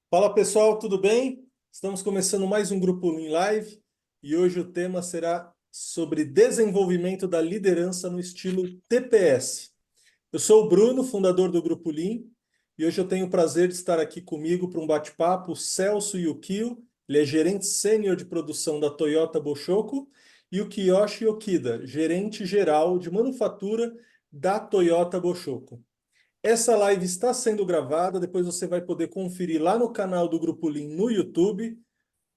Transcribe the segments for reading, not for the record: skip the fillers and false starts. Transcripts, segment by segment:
Fala pessoal, tudo bem? Estamos começando mais um Grupo Lean Live e hoje o tema será sobre desenvolvimento da liderança no estilo TPS. Eu sou o Bruno, fundador do Grupo Lean, e hoje eu tenho o prazer de estar aqui comigo para um bate-papo o Celso Yukio, ele é gerente sênior de produção da Toyota Boshoko, e o Kiyoshi Okida, gerente geral de manufatura da Toyota Boshoko. Essa live está sendo gravada, depois você vai poder conferir lá no canal do Grupo Lean no YouTube.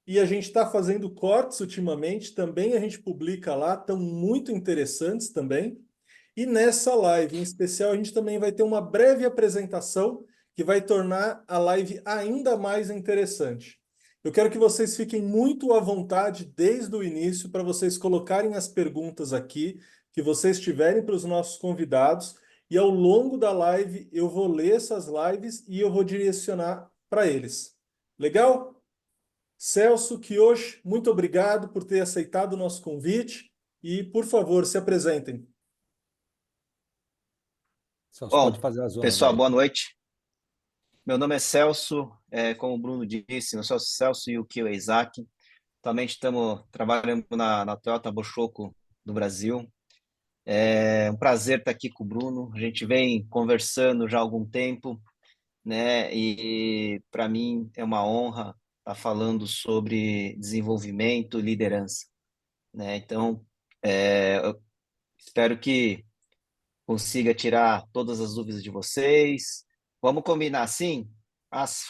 E a gente está fazendo cortes ultimamente, também a gente publica lá, estão muito interessantes também. E nessa live em especial, a gente também vai ter uma breve apresentação que vai tornar a live ainda mais interessante. Eu quero que vocês fiquem muito à vontade desde o início para vocês colocarem as perguntas aqui que vocês tiverem para os nossos convidados. E ao longo da live eu vou ler essas lives e eu vou direcionar para eles. Legal? Celso Kiyoshi, muito obrigado por ter aceitado o nosso convite e, por favor, se apresentem. Celso, pode Bom, fazer as honras pessoal, aí. boa noite. Meu nome é Celso, como o Bruno disse, eu sou o Celso Yukio Isaac. Atualmente estamos trabalhando na Toyota Boshoko do Brasil. É um prazer estar aqui com o Bruno. A gente vem conversando já há algum tempo, né? E para mim é uma honra estar falando sobre desenvolvimento e liderança, né? Então, eu espero que consiga tirar todas as dúvidas de vocês. Vamos combinar assim? As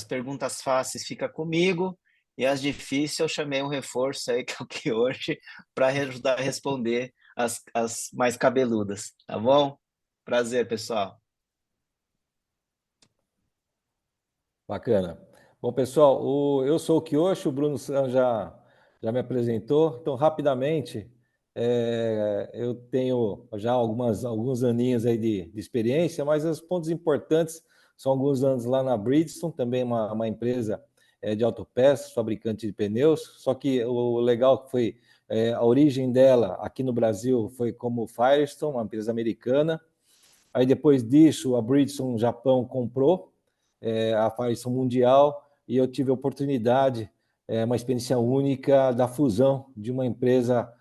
perguntas fáceis fica comigo e as difíceis eu chamei um reforço aí, que é o que hoje, para ajudar a responder as mais cabeludas, tá bom? Prazer, pessoal. Bacana. Bom, pessoal, eu sou o Kiyoshi, o Bruno San já me apresentou. Então, rapidamente, eu tenho já alguns aninhos aí de experiência, mas os pontos importantes são alguns anos lá na Bridgestone, também uma empresa de autopeças, fabricante de pneus. Só que o legal foi a origem dela aqui no Brasil foi como Firestone, uma empresa americana. Aí depois disso, a Bridgestone Japão comprou a Firestone Mundial e eu tive a oportunidade, uma experiência única da fusão de uma empresa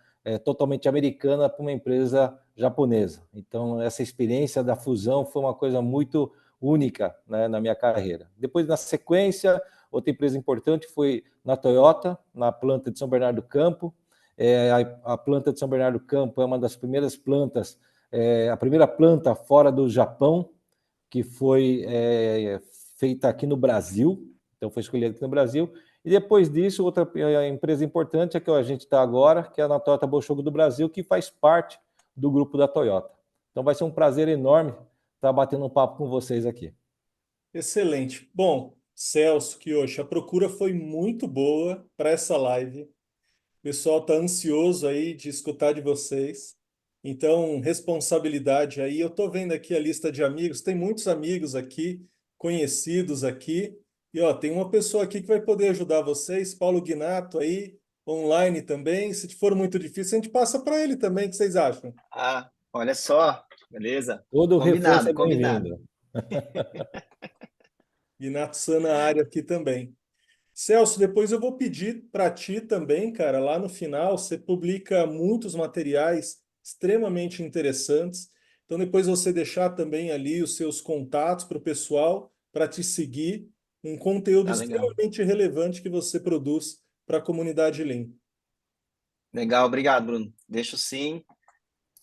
totalmente americana para uma empresa japonesa. Então, essa experiência da fusão foi uma coisa muito única, né, na minha carreira. Depois, na sequência, outra empresa importante foi na Toyota, na planta de São Bernardo do Campo. A planta de São Bernardo do Campo é uma das primeiras plantas, a primeira planta fora do Japão, que foi feita aqui no Brasil, então foi escolhida aqui no Brasil. E depois disso, outra empresa importante é que a gente está agora, que é a Toyota Boshoko do Brasil, que faz parte do grupo da Toyota. Então vai ser um prazer enorme estar batendo um papo com vocês aqui. Excelente. Bom, Celso Kiyoshi, a procura foi muito boa para essa live. O pessoal está ansioso aí de escutar de vocês. Então, responsabilidade aí. Eu estou vendo aqui a lista de amigos, tem muitos amigos aqui, conhecidos aqui. E ó, tem uma pessoa aqui que vai poder ajudar vocês, Paulo Guinato aí, online também. Se for muito difícil, a gente passa para ele também. O que vocês acham? Ah, olha só, beleza? Todo reforço Combinado, é combinado. bem-vindo. Guinato San na área aqui também. Celso, depois eu vou pedir para ti também, cara, lá no final você publica muitos materiais extremamente interessantes. Então depois você deixar também ali os seus contatos para o pessoal para te seguir, um conteúdo Tá legal. extremamente relevante que você produz para a comunidade Lean. Legal, obrigado, Bruno. Deixo sim.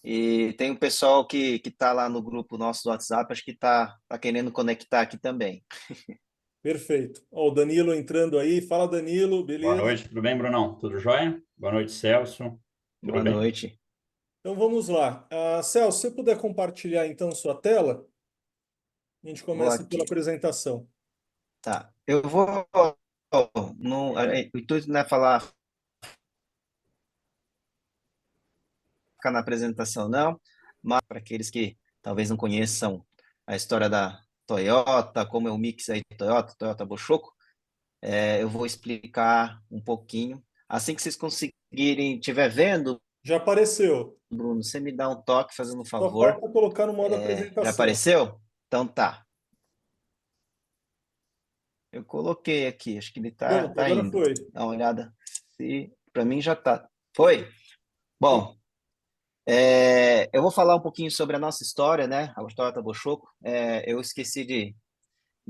E tem um pessoal que está lá no grupo nosso do WhatsApp, acho que tá querendo conectar aqui também. Perfeito. Ó, o Danilo entrando aí. Fala, Danilo, Boa beleza? noite, tudo bem, Brunão? Tudo jóia? Boa noite, Celso. Tudo Boa bem? noite. Então vamos lá. Celso, se você puder compartilhar então sua tela, a gente Vou começa pela aqui. apresentação. Tá. Eu vou. No, o intuito não é falar, ficar na apresentação, não, mas para aqueles que talvez não conheçam a história da Toyota, como é o mix aí de Toyota, Toyota Boshoko, eu vou explicar um pouquinho. Assim que vocês conseguirem, estiver vendo, Já apareceu. Bruno, você me dá um toque, fazendo um Só favor. falta colocar no modo Já apresentação. apareceu? Então tá. Eu coloquei aqui, acho que ele tá Pronto, agora indo. foi. Dá uma olhada. Se para mim já tá. Foi? Bom, eu vou falar um pouquinho sobre a nossa história, né? A Toyota Bochoco. Eu esqueci de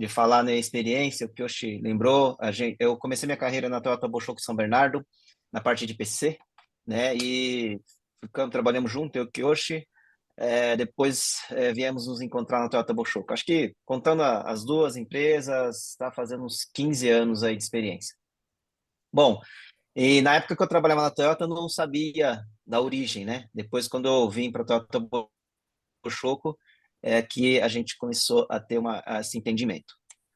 falar na experiência, o que Yoshi lembrou. Eu comecei minha carreira na Toyota Bochoco São Bernardo, na parte de PC, né? E trabalhamos junto, eu e o Kiyoshi. Depois viemos nos encontrar na Toyota Bochoco. Acho que, contando as duas empresas, está fazendo uns 15 anos aí de experiência. Bom, e na época que eu trabalhava na Toyota, eu não sabia da origem, né? Depois, quando eu vim para a Toyota Bochoco, que a gente começou a ter esse entendimento.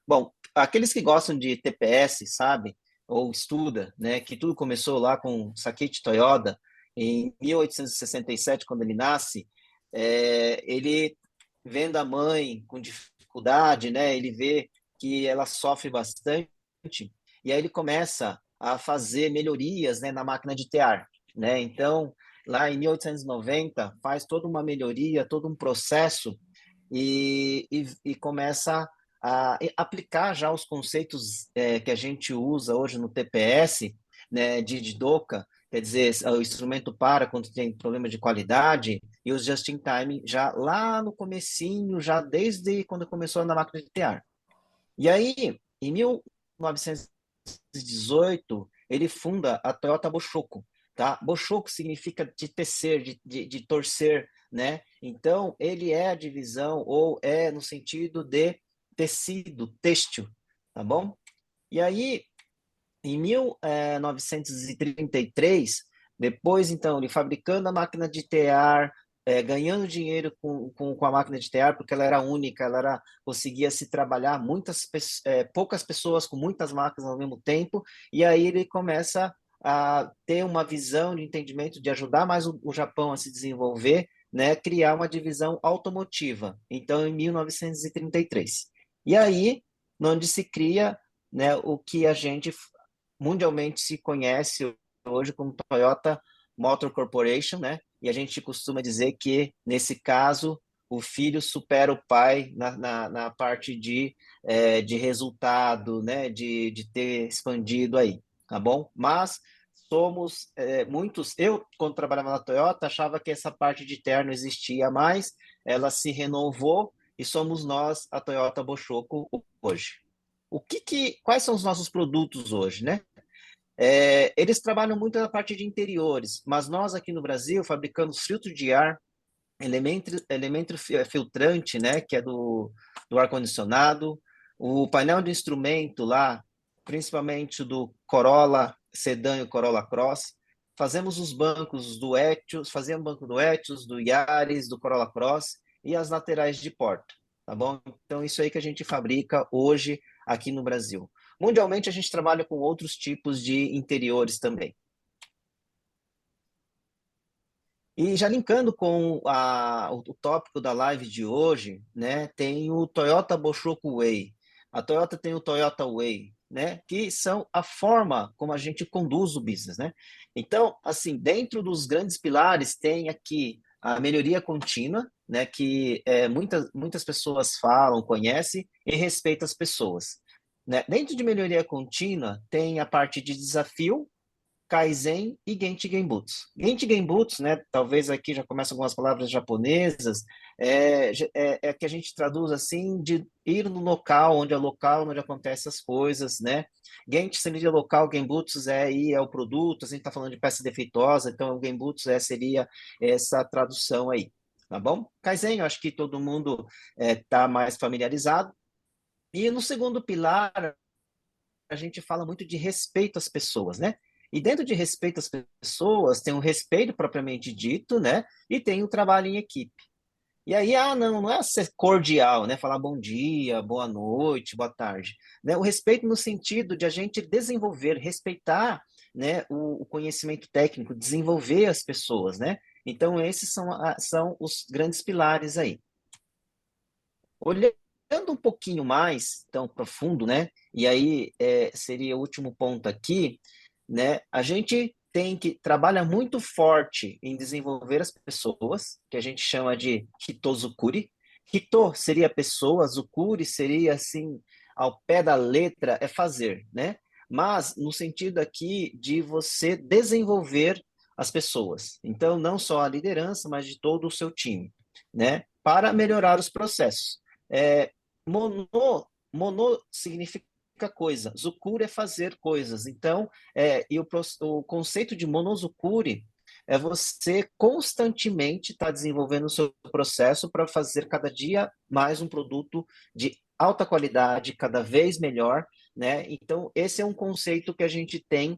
Bom, aqueles que gostam de TPS, sabe, ou estuda, né, que tudo começou lá com Sakichi Toyoda, em 1867, quando ele nasce, ele vendo a mãe com dificuldade, né, ele vê que ela sofre bastante, e aí ele começa a fazer melhorias, né, na máquina de tear, né, então, lá em 1890, faz toda uma melhoria, todo um processo, e começa a aplicar já os conceitos que a gente usa hoje no TPS, né, de DOCA, quer dizer, o instrumento para quando tem problema de qualidade, e os just-in-time já lá no comecinho, já desde quando começou na máquina de tear. E aí, em 1918, ele funda a Toyota Bochoco, tá? Bochoco significa de tecer, de torcer, né? Então, ele é a divisão, ou é no sentido de tecido, têxtil, tá bom? E aí, em 1933, depois, então, ele fabricando a máquina de tear, ganhando dinheiro com a máquina de tear, porque ela era única, conseguia se trabalhar poucas pessoas com muitas máquinas ao mesmo tempo, e aí ele começa a ter uma visão de entendimento de ajudar mais o Japão a se desenvolver, né, criar uma divisão automotiva, então em 1933. E aí, onde se cria, né, o que a gente mundialmente se conhece hoje como Toyota Motor Corporation, né? E a gente costuma dizer que, nesse caso, o filho supera o pai na parte de resultado, né? De ter expandido aí, tá bom? Mas somos muitos. Eu, quando trabalhava na Toyota, achava que essa parte de terno existia mais, ela se renovou e somos nós, a Toyota Bochoco, hoje. Quais são os nossos produtos hoje, né? Eles trabalham muito na parte de interiores, mas nós aqui no Brasil fabricamos filtro de ar, elemento filtrante, né, que é do ar-condicionado, o painel de instrumento lá, principalmente do Corolla Sedan e o Corolla Cross. Fazemos os bancos do Etios, fazemos banco do Etios, do Yaris, do Corolla Cross e as laterais de porta, tá bom? Então, isso aí que a gente fabrica hoje aqui no Brasil. Mundialmente, a gente trabalha com outros tipos de interiores também. E já linkando com o tópico da live de hoje, né, tem o Toyota Bochoco Way. A Toyota tem o Toyota Way, né, que são a forma como a gente conduz o business, né? Então, assim, dentro dos grandes pilares tem aqui a melhoria contínua, né, que muitas pessoas falam, conhecem e respeitam as pessoas. Né? Dentro de melhoria contínua tem a parte de desafio, Kaizen e Genchi Genbutsu. Genchi Genbutsu, né, talvez aqui já começam algumas palavras japonesas, é que a gente traduz assim, de ir no local onde acontecem as coisas, né? Genchi seria local, Genbutsu é o produto, a gente está falando de peça defeituosa, então o Genbutsu seria essa tradução aí, tá bom? Kaizen, eu acho que todo mundo está mais familiarizado. E no segundo pilar, a gente fala muito de respeito às pessoas, né? E dentro de respeito às pessoas, tem o respeito propriamente dito, né? E tem o trabalho em equipe. E aí, não é ser cordial, né? Falar bom dia, boa noite, boa tarde. Né? O respeito no sentido de a gente desenvolver, respeitar, né, o conhecimento técnico, desenvolver as pessoas, né? Então, esses são os grandes pilares aí. Olhando um pouquinho mais, tão profundo, né? E aí seria o último ponto aqui, né? A gente tem que trabalhar muito forte em desenvolver as pessoas, que a gente chama de Hitozukuri. Hito seria pessoa, Zukuri seria assim ao pé da letra é fazer, né? Mas no sentido aqui de você desenvolver as pessoas. Então, não só a liderança, mas de todo o seu time, né? Para melhorar os processos. Mono, mono significa coisa, Zukuri é fazer coisas. Então, o conceito de monozukuri é você constantemente estar desenvolvendo o seu processo para fazer cada dia mais um produto de alta qualidade, cada vez melhor, né? Então, esse é um conceito que a gente tem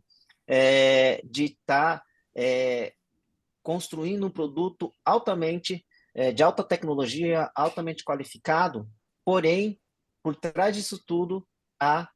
de estar construindo um produto altamente, de alta tecnologia, altamente qualificado, porém, por trás disso tudo, há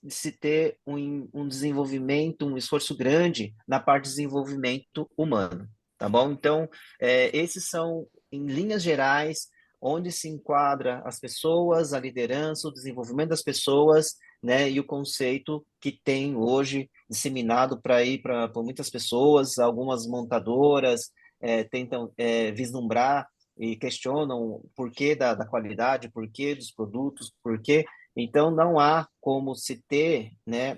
se ter um desenvolvimento, um esforço grande na parte de desenvolvimento humano, tá bom? Então, esses são, em linhas gerais, onde se enquadra as pessoas, a liderança, o desenvolvimento das pessoas, né, e o conceito que tem hoje disseminado para ir para muitas pessoas, algumas montadoras tentam vislumbrar e questionam o porquê da qualidade, o porquê dos produtos, porquê. Então, não há como se ter, né,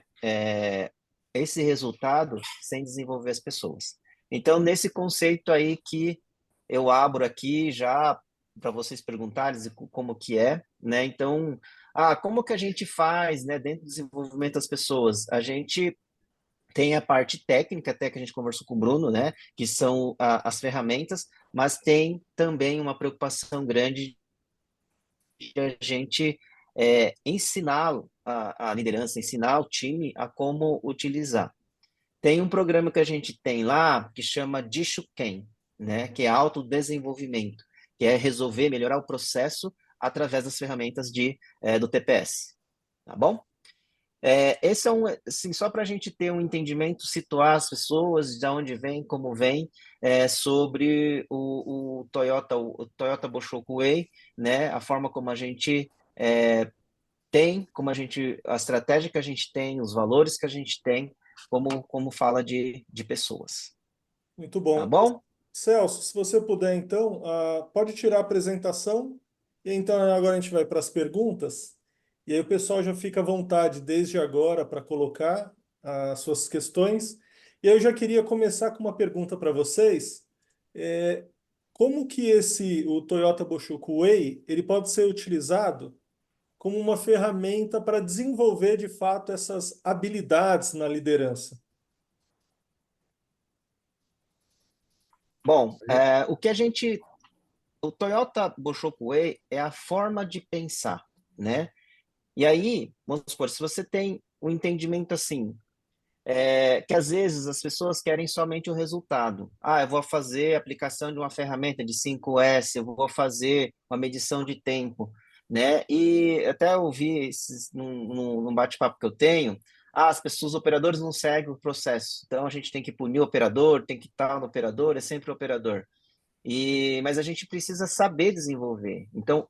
esse resultado sem desenvolver as pessoas. Então, nesse conceito aí que eu abro aqui já para vocês perguntarem como que é, né? Então, como que a gente faz, né, dentro do desenvolvimento das pessoas? A gente tem a parte técnica, até que a gente conversou com o Bruno, né, que são as ferramentas, mas tem também uma preocupação grande de a gente ensinar a liderança, ensinar o time a como utilizar. Tem um programa que a gente tem lá que chama Dishuken, né, que é autodesenvolvimento, que é resolver, melhorar o processo através das ferramentas do TPS. Tá bom? Esse é assim, só para a gente ter um entendimento, situar as pessoas, de onde vem, como vem, sobre o Toyota Boshoku Way, né? A forma como a gente tem, a estratégia que a gente tem, os valores que a gente tem, como fala de pessoas. Muito Tá bom. bom? Celso, se você puder, então, pode tirar a apresentação. E então agora a gente vai para as perguntas. E aí o pessoal já fica à vontade desde agora para colocar as suas questões. E eu já queria começar com uma pergunta para vocês. É, como que o Toyota Boshoku Way, ele pode ser utilizado como uma ferramenta para desenvolver de fato essas habilidades na liderança? Bom, o Toyota Boshoku Way é a forma de pensar, né? E aí, vamos supor, se você tem um entendimento assim, que às vezes as pessoas querem somente o resultado. Eu vou fazer a aplicação de uma ferramenta de 5S, eu vou fazer uma medição de tempo, né? E até eu vi num bate-papo que eu tenho, as pessoas, os operadores não seguem o processo, então a gente tem que punir o operador, tem que estar no operador, é sempre o operador. Mas a gente precisa saber desenvolver. Então,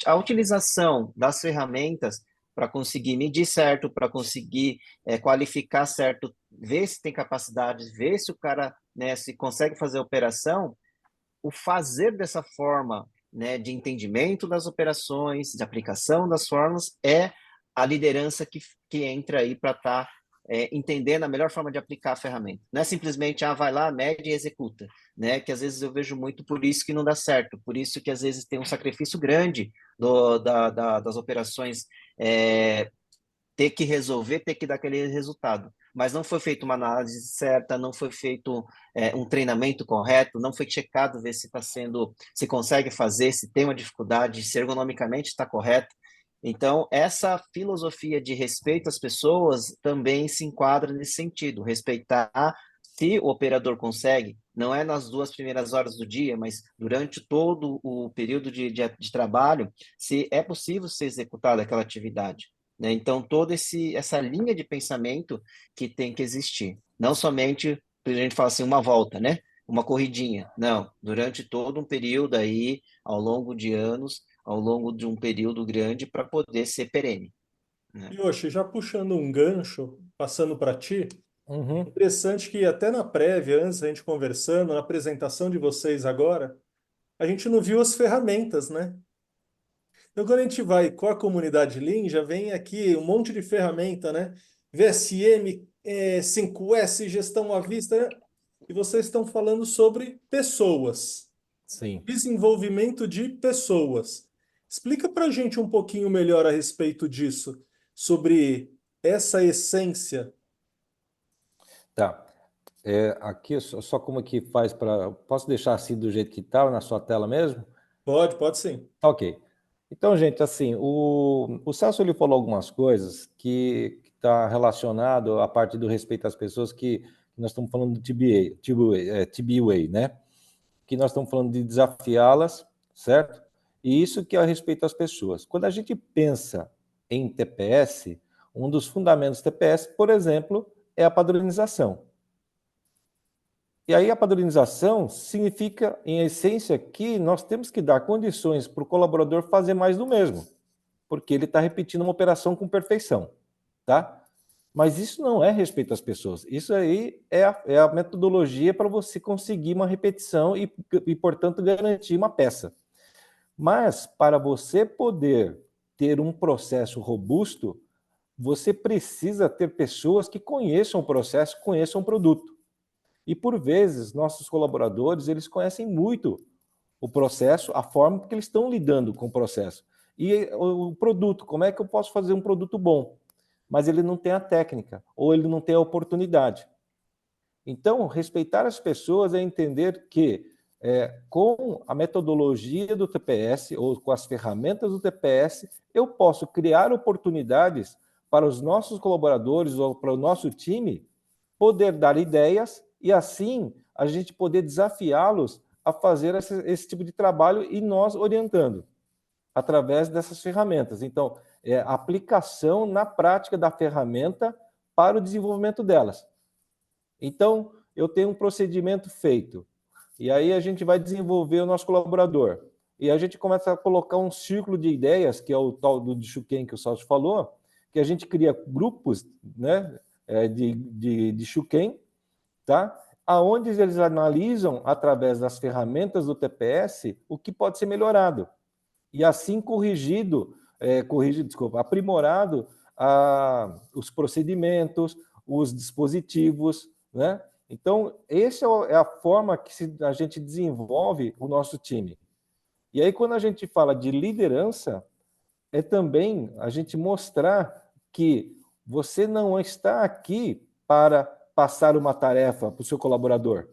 a utilização das ferramentas para conseguir medir certo, para conseguir qualificar certo, ver se tem capacidade, ver se o cara, né, se consegue fazer a operação, o fazer dessa forma, né, de entendimento das operações, de aplicação das formas, é a liderança que entra aí para estar entendendo a melhor forma de aplicar a ferramenta. Não é simplesmente, vai lá, mede e executa, né? Que às vezes eu vejo muito por isso que não dá certo, por isso que às vezes tem um sacrifício grande das operações ter que resolver, ter que dar aquele resultado. Mas não foi feita uma análise certa, não foi feito um treinamento correto, não foi checado ver se consegue fazer, se tem uma dificuldade, se ergonomicamente está correto. Então, essa filosofia de respeito às pessoas também se enquadra nesse sentido, respeitar se o operador consegue, não é nas 2 primeiras horas do dia, mas durante todo o período de trabalho, se é possível ser executada aquela atividade, né? Então, toda essa linha de pensamento que tem que existir. Não somente, a gente fala assim, uma volta, né? Uma corridinha. Não, durante todo um período aí, ao longo de anos, ao longo de um período grande, para poder ser perene, né? Yoshi, já puxando um gancho, passando para ti, Uhum. interessante que até na prévia, antes a gente conversando, na apresentação de vocês agora, a gente não viu as ferramentas, né? Então, quando a gente vai com a comunidade Lean, já vem aqui um monte de ferramenta, né? VSM, 5S, gestão à vista, né? E vocês estão falando sobre pessoas, Sim. desenvolvimento de pessoas. Explica para a gente um pouquinho melhor a respeito disso, sobre essa essência. Tá. Aqui, só como que faz para... Posso deixar assim do jeito que está na sua tela mesmo? Pode sim. Ok. Então, gente, assim, o Celso ele falou algumas coisas que está relacionado à parte do respeito às pessoas que nós estamos falando do TBA, né? Que nós estamos falando de desafiá-las, certo? E isso que é a respeito às pessoas. Quando a gente pensa em TPS, um dos fundamentos do TPS, por exemplo, é a padronização. E aí a padronização significa, em essência, que nós temos que dar condições para o colaborador fazer mais do mesmo, porque ele está repetindo uma operação com perfeição, tá? Mas isso não é respeito às pessoas. Isso aí é a metodologia para você conseguir uma repetição e, portanto, garantir uma peça. Mas, para você poder ter um processo robusto, você precisa ter pessoas que conheçam o processo, conheçam o produto. E, por vezes, nossos colaboradores, eles conhecem muito o processo, a forma que eles estão lidando com o processo. E o produto, como é que eu posso fazer um produto bom? Mas ele não tem a técnica, ou ele não tem a oportunidade. Então, respeitar as pessoas é entender que, com a metodologia do TPS, ou com as ferramentas do TPS, eu posso criar oportunidades para os nossos colaboradores ou para o nosso time poder dar ideias e, assim, a gente poder desafiá-los a fazer esse tipo de trabalho e nós orientando através dessas ferramentas. Então, a aplicação na prática da ferramenta para o desenvolvimento delas. Então, eu tenho um procedimento feito, e aí a gente vai desenvolver o nosso colaborador. E a gente começa a colocar um círculo de ideias, que é o tal do Shuken que o Salso falou, que a gente cria grupos, né, de Shuken, tá? Aonde eles analisam, através das ferramentas do TPS, o que pode ser melhorado. E assim aprimorado os procedimentos, os dispositivos, né? Então, essa é a forma que a gente desenvolve o nosso time. E aí, quando a gente fala de liderança, é também a gente mostrar que você não está aqui para passar uma tarefa para o seu colaborador,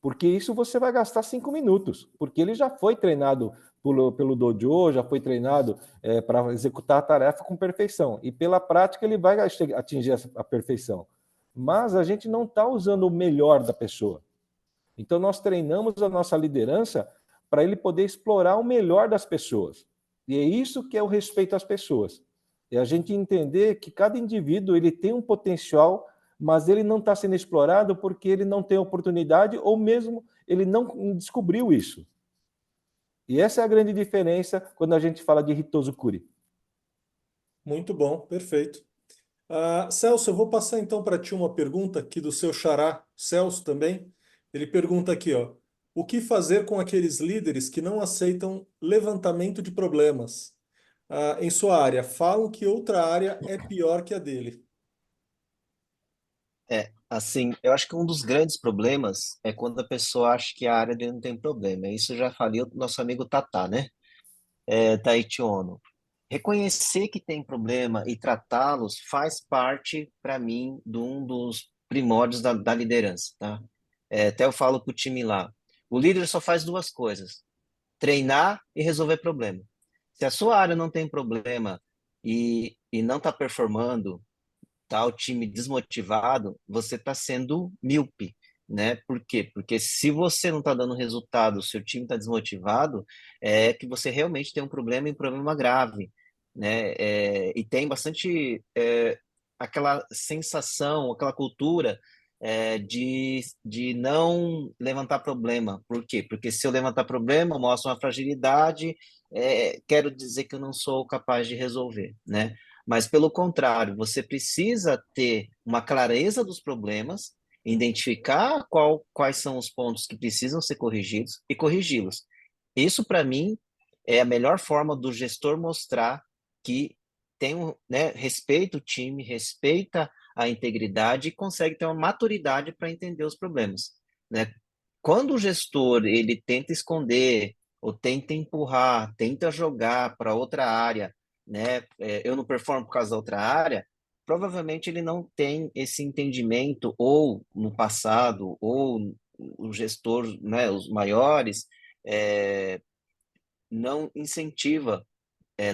porque isso você vai gastar 5 minutos, porque ele já foi treinado pelo dojo, já foi treinado para executar a tarefa com perfeição, e pela prática ele vai atingir a perfeição. Mas a gente não está usando o melhor da pessoa. Então nós treinamos a nossa liderança para ele poder explorar o melhor das pessoas. E é isso que é o respeito às pessoas. É a gente entender que cada indivíduo ele tem um potencial, mas ele não está sendo explorado porque ele não tem oportunidade ou mesmo ele não descobriu isso. E essa é a grande diferença quando a gente fala de Hitozukuri. Muito bom, perfeito. Celso, eu vou passar então para ti uma pergunta aqui do seu xará, Celso também. Ele pergunta aqui, ó, o que fazer com aqueles líderes que não aceitam levantamento de problemas? Em sua área, falam que outra área é pior que a dele. Assim, eu acho que um dos grandes problemas é quando a pessoa acha que a área dele não tem problema. Isso já falei o nosso amigo Tatá, né? Taichi Ono. Reconhecer que tem problema e tratá-los faz parte, para mim, de um dos primórdios da liderança, tá? Até eu falo para o time lá, o líder só faz duas coisas, treinar e resolver problema. Se a sua área não tem problema e não está performando, tá o time desmotivado, você está sendo míope, né? Por quê? Porque se você não está dando resultado, o seu time está desmotivado, é que você realmente tem um problema e um problema grave, né? E tem bastante aquela sensação, aquela cultura de não levantar problema. Por quê? Porque se eu levantar problema, mostra uma fragilidade, quero dizer que eu não sou capaz de resolver, né? Mas, pelo contrário, você precisa ter uma clareza dos problemas, identificar quais são os pontos que precisam ser corrigidos e corrigi-los. Isso, para mim, é a melhor forma do gestor mostrar que tem né, respeita o time, respeita a integridade e consegue ter uma maturidade para entender os problemas, né? Quando o gestor ele tenta esconder ou tenta empurrar, tenta jogar para outra área, né? Eu não performo por causa da outra área, provavelmente ele não tem esse entendimento, ou no passado, ou o gestor, né, os maiores, não incentiva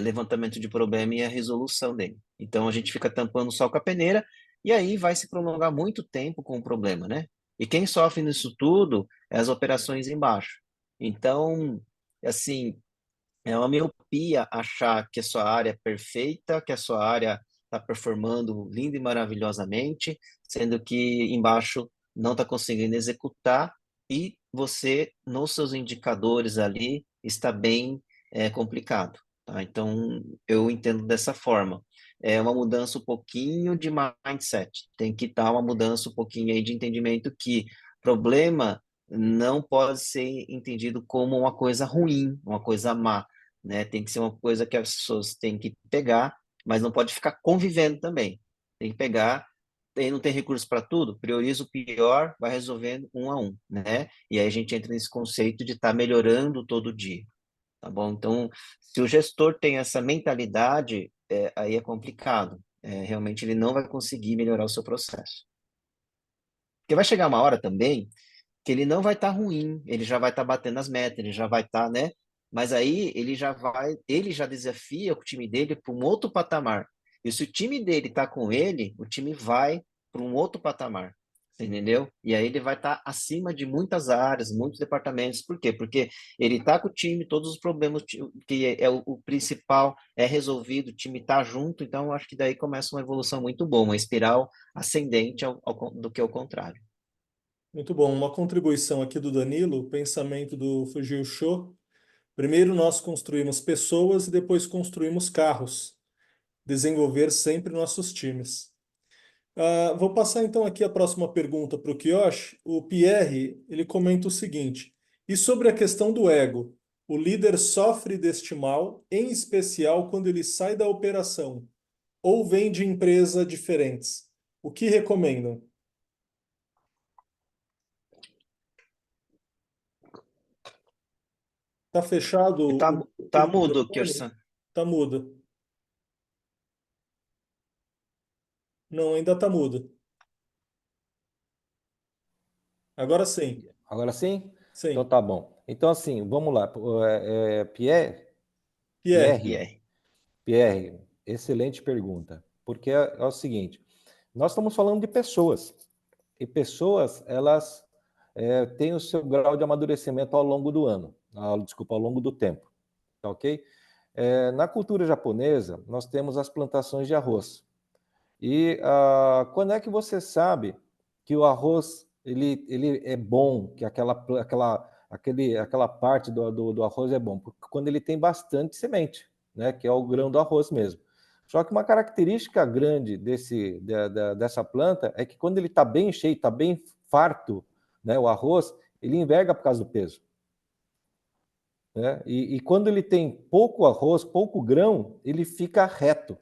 levantamento de problema e a resolução dele. Então a gente fica tampando sol com a peneira e aí vai se prolongar muito tempo com o problema, né? E quem sofre nisso tudo é as operações embaixo. Então, assim, é uma miopia achar que a sua área é perfeita, que a sua área está performando linda e maravilhosamente, sendo que embaixo não está conseguindo executar e você, nos seus indicadores ali, está bem complicado. Tá? Então, eu entendo dessa forma. É uma mudança um pouquinho de mindset. Tem que estar uma mudança um pouquinho aí de entendimento que problema não pode ser entendido como uma coisa ruim, uma coisa má, né? Tem que ser uma coisa que as pessoas têm que pegar, mas não pode ficar convivendo também. Tem que pegar, não tem recurso para tudo, prioriza o pior, vai resolvendo um a um, né? E aí a gente entra nesse conceito de estar melhorando todo dia, tá bom? Então, se o gestor tem essa mentalidade, aí é complicado. Realmente ele não vai conseguir melhorar o seu processo. Porque vai chegar uma hora também que ele não vai estar ruim, ele já vai estar batendo as metas, ele já vai estar, né? Mas aí ele já desafia o time dele para um outro patamar. E se o time dele está com ele, o time vai para um outro patamar, entendeu? E aí ele vai estar acima de muitas áreas, muitos departamentos. Por quê? Porque ele está com o time, todos os problemas que o principal é resolvido, o time está junto, então eu acho que daí começa uma evolução muito boa, uma espiral ascendente do que ao contrário. Muito bom. Uma contribuição aqui do Danilo, o pensamento do Fujio Sho. Primeiro nós construímos pessoas e depois construímos carros. Desenvolver sempre nossos times. Vou passar então aqui a próxima pergunta para o Kiyoshi. O Pierre, ele comenta o seguinte: e sobre a questão do ego? O líder sofre deste mal, em especial quando ele sai da operação ou vem de empresas diferentes. O que recomendam? Tá fechado E o tá mudo, microfone? Kirsan. Tá mudo. Não, ainda tá mudo. Agora sim. Agora sim? Então Sim. tá bom. Então, assim, vamos lá. Pierre, Pierre. E Pierre, aí? Pierre, excelente pergunta. Porque é o seguinte, nós estamos falando de pessoas. E pessoas, elas têm o seu grau de amadurecimento ao longo do ano, ao longo do tempo, tá ok? Na cultura japonesa, nós temos as plantações de arroz. E quando é que você sabe que o arroz ele é bom, que aquela parte do arroz é bom? Porque quando ele tem bastante semente, né, que é o grão do arroz mesmo. Só que uma característica grande dessa planta é que quando ele está bem cheio, está bem farto, né, o arroz, ele enverga por causa do peso. Né? E quando ele tem pouco arroz, pouco grão, ele fica reto.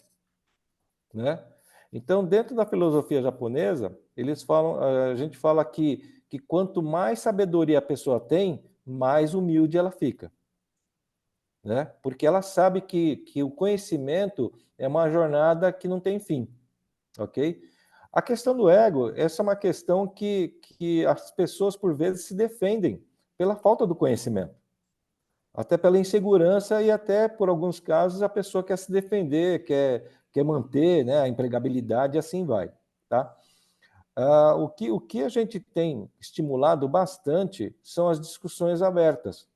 Né? Então, dentro da filosofia japonesa, a gente fala que quanto mais sabedoria a pessoa tem, mais humilde ela fica. Né? Porque ela sabe que o conhecimento é uma jornada que não tem fim. Ok? A questão do ego, essa é uma questão que as pessoas, por vezes, se defendem pela falta do conhecimento. Até pela insegurança e até, por alguns casos, a pessoa quer se defender, quer manter, né, a empregabilidade e assim vai. Tá? O que a gente tem estimulado bastante são as discussões abertas.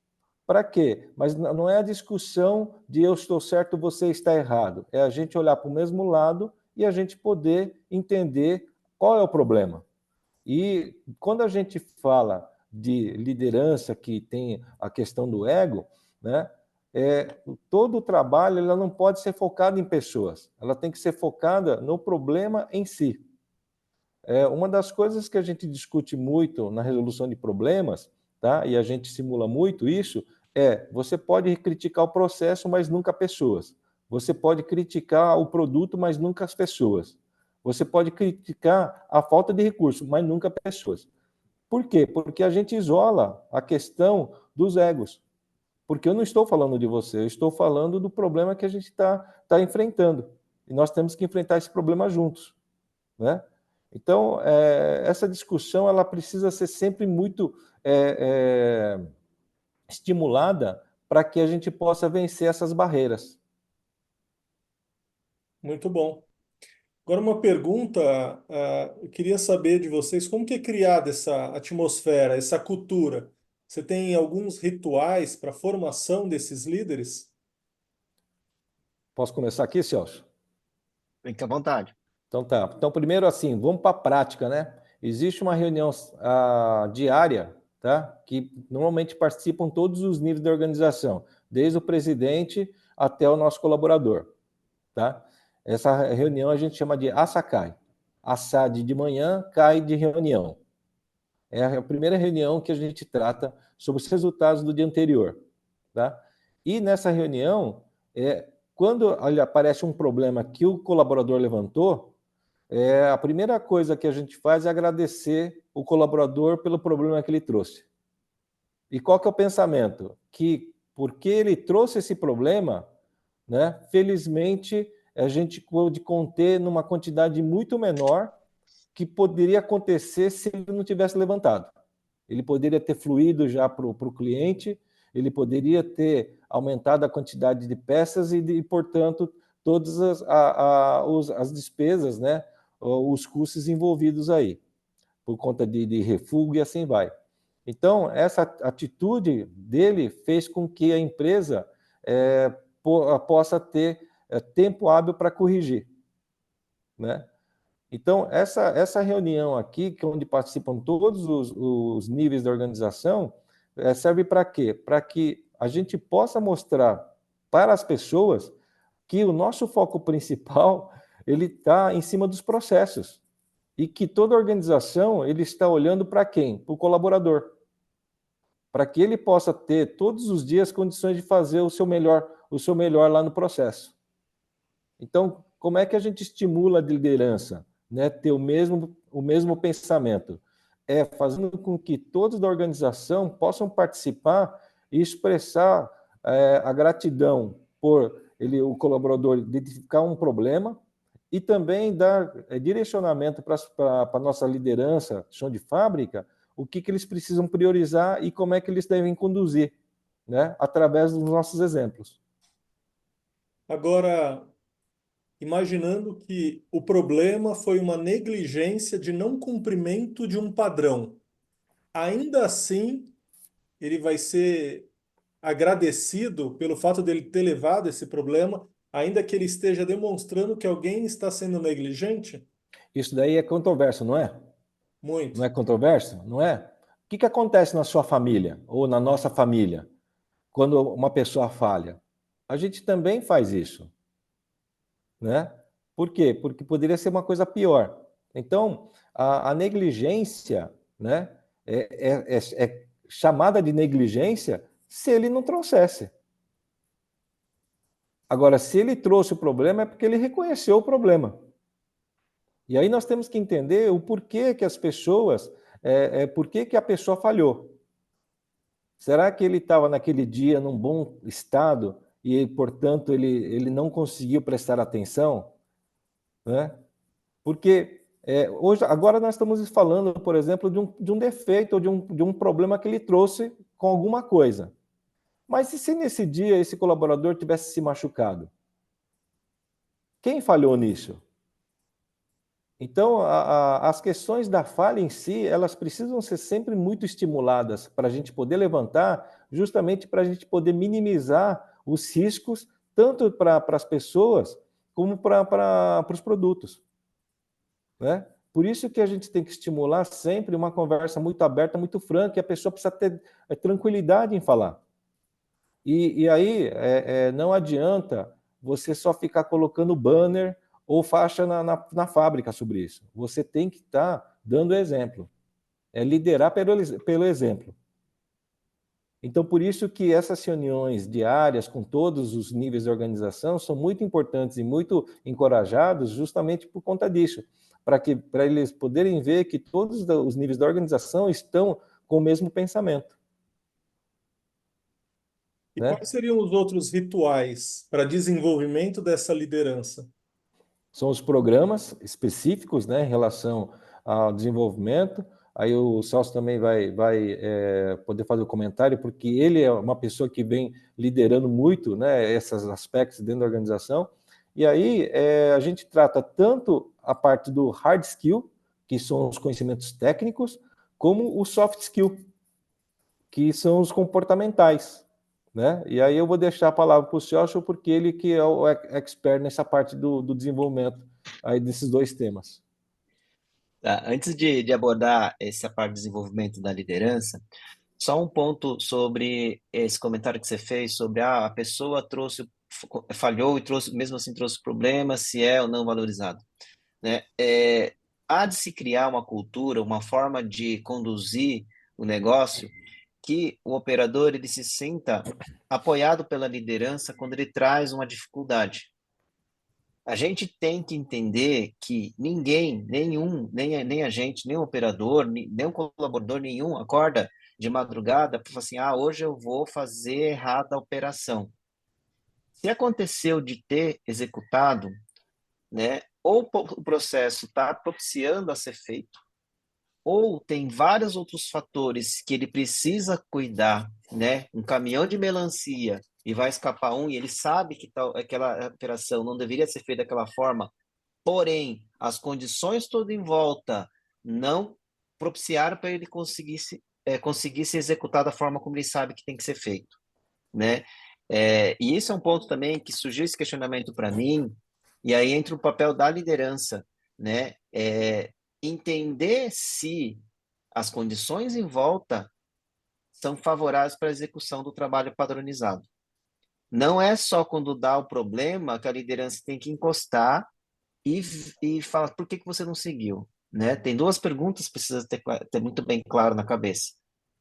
Para quê? Mas não é a discussão de eu estou certo, você está errado. É a gente olhar para o mesmo lado e a gente poder entender qual é o problema. E quando a gente fala de liderança que tem a questão do ego, né, todo o trabalho ela não pode ser focado em pessoas, ela tem que ser focada no problema em si. Uma das coisas que a gente discute muito na resolução de problemas, tá, e a gente simula muito isso, você pode criticar o processo, mas nunca pessoas. Você pode criticar o produto, mas nunca as pessoas. Você pode criticar a falta de recursos, mas nunca pessoas. Por quê? Porque a gente isola a questão dos egos. Porque eu não estou falando de você, eu estou falando do problema que a gente está enfrentando. E nós temos que enfrentar esse problema juntos, né? Então, essa discussão ela precisa ser sempre muito estimulada para que a gente possa vencer essas barreiras. Muito bom. Agora uma pergunta, eu queria saber de vocês como que é criada essa atmosfera, essa cultura? Você tem alguns rituais para a formação desses líderes? Posso começar aqui, Celso? Fique à vontade. Então tá. Então, primeiro assim, vamos para a prática, né? Existe uma reunião diária, tá? Que normalmente participam todos os níveis da organização, desde o presidente até o nosso colaborador, tá? Essa reunião a gente chama de Asacai. Assá de manhã, cai de reunião. É a primeira reunião que a gente trata sobre os resultados do dia anterior, tá? E nessa reunião, quando aparece um problema que o colaborador levantou, a primeira coisa que a gente faz é agradecer o colaborador pelo problema que ele trouxe. E qual que é o pensamento? Que porque ele trouxe esse problema, né, felizmente a gente pôde conter numa quantidade muito menor que poderia acontecer se ele não tivesse levantado. Ele poderia ter fluído já para o cliente, ele poderia ter aumentado a quantidade de peças e portanto, todas as despesas, né, os custos envolvidos aí, por conta de refúgio e assim vai. Então, essa atitude dele fez com que a empresa possa ter tempo hábil para corrigir, né? Então, essa reunião aqui, que é onde participam todos os níveis da organização, serve para quê? Para que a gente possa mostrar para as pessoas que o nosso foco principal ele está em cima dos processos e que toda organização ele está olhando para quem? Para o colaborador, para que ele possa ter todos os dias condições de fazer o seu melhor lá no processo. Então, como é que a gente estimula a liderança, né, ter o mesmo pensamento? Fazendo com que todos da organização possam participar e expressar a gratidão por o colaborador identificar um problema e também dar direcionamento para a nossa liderança, chão de fábrica, o que eles precisam priorizar e como é que eles devem conduzir, né, através dos nossos exemplos. Agora, imaginando que o problema foi uma negligência de não cumprimento de um padrão, ainda assim, ele vai ser agradecido pelo fato dele ter levado esse problema, ainda que ele esteja demonstrando que alguém está sendo negligente? Isso daí é controverso, não é? Muito. Não é controverso? Não é? O que acontece na sua família ou na nossa família quando uma pessoa falha? A gente também faz isso, né? Por quê? Porque poderia ser uma coisa pior. Então, a negligência, né, é chamada de negligência se ele não trouxesse. Agora, se ele trouxe o problema, é porque ele reconheceu o problema. E aí nós temos que entender o porquê que as pessoas, por que a pessoa falhou. Será que ele estava naquele dia num bom estado e, portanto, ele não conseguiu prestar atenção? Né? Porque agora nós estamos falando, por exemplo, de um defeito ou de um problema que ele trouxe com alguma coisa. Mas e se nesse dia esse colaborador tivesse se machucado? Quem falhou nisso? Então, as questões da falha em si, elas precisam ser sempre muito estimuladas para a gente poder levantar, justamente para a gente poder minimizar os riscos, tanto para as pessoas, como para os produtos. Né? Por isso que a gente tem que estimular sempre uma conversa muito aberta, muito franca, e a pessoa precisa ter tranquilidade em falar. E aí, não adianta você só ficar colocando banner ou faixa na fábrica sobre isso. Você tem que estar dando exemplo. Liderar pelo exemplo. Então, por isso que essas reuniões diárias com todos os níveis de organização são muito importantes e muito encorajados justamente por conta disso, para eles poderem ver que todos os níveis da organização estão com o mesmo pensamento. E Né? quais seriam os outros rituais para desenvolvimento dessa liderança? São os programas específicos, né, em relação ao desenvolvimento. Aí o Celso também vai poder fazer o comentário, porque ele é uma pessoa que vem liderando muito, né, esses aspectos dentro da organização. E aí a gente trata tanto a parte do hard skill, que são os conhecimentos técnicos, como o soft skill, que são os comportamentais. Né? E aí eu vou deixar a palavra para o Celso, porque ele que é o expert nessa parte do desenvolvimento aí desses dois temas. Tá, antes de abordar essa parte de desenvolvimento da liderança, só um ponto sobre esse comentário que você fez sobre a pessoa falhou e trouxe, mesmo assim trouxe problemas, se é ou não valorizado, né? Há de se criar uma cultura, uma forma de conduzir o negócio que o operador ele se sinta apoiado pela liderança quando ele traz uma dificuldade. A gente tem que entender que ninguém, nem a gente, nem o operador, nem o colaborador nenhum acorda de madrugada para falar assim, hoje eu vou fazer errada a operação. Se aconteceu de ter executado, né, ou o processo está propiciando a ser feito, ou tem vários outros fatores que ele precisa cuidar, né? Um caminhão de melancia e vai escapar um, e ele sabe que aquela operação não deveria ser feita daquela forma, porém, as condições todas em volta não propiciaram para ele conseguisse executar da forma como ele sabe que tem que ser feito, né? E isso é um ponto também que surgiu esse questionamento para mim, e aí entra o papel da liderança, né? Entender se as condições em volta são favoráveis para a execução do trabalho padronizado. Não é só quando dá o problema que a liderança tem que encostar e falar por que você não seguiu, né? Tem duas perguntas que precisa ter muito bem claro na cabeça.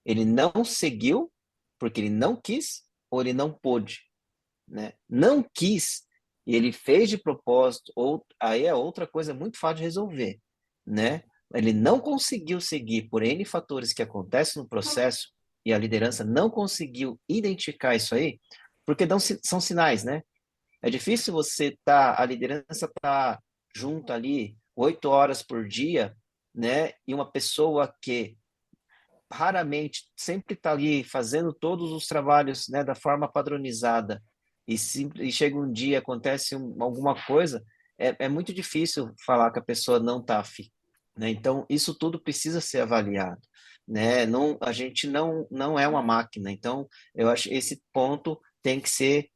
Ele não seguiu porque ele não quis ou ele não pôde, né? Não quis e ele fez de propósito, ou aí é outra coisa muito fácil de resolver, né? Ele não conseguiu seguir por N fatores que acontecem no processo e a liderança não conseguiu identificar isso aí, porque são sinais, né? É difícil a liderança tá junto ali 8 horas por dia, né? E uma pessoa que raramente sempre está ali fazendo todos os trabalhos, né, da forma padronizada e chega um dia, acontece alguma coisa, é muito difícil falar que a pessoa não está afim, né? Então, isso tudo precisa ser avaliado, né? Não, a gente não é uma máquina, então eu acho que esse ponto tem que ser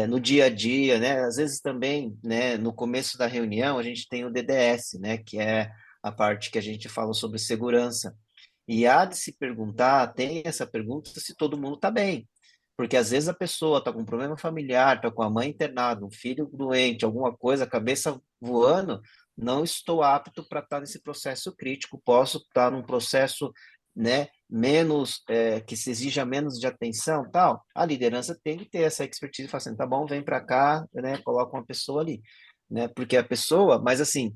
no dia a dia, né? Às vezes também, né, no começo da reunião, a gente tem o DDS, né, que é a parte que a gente fala sobre segurança. E há de se perguntar, tem essa pergunta se todo mundo está bem. Porque às vezes a pessoa está com um problema familiar, está com a mãe internada, um filho doente, alguma coisa, a cabeça voando, não estou apto para estar nesse processo crítico, posso estar num processo, né, menos, que se exija menos de atenção, tal. A liderança tem que ter essa expertise, falar assim, tá bom, vem para cá, né, coloca uma pessoa ali, né, porque a pessoa, mas assim,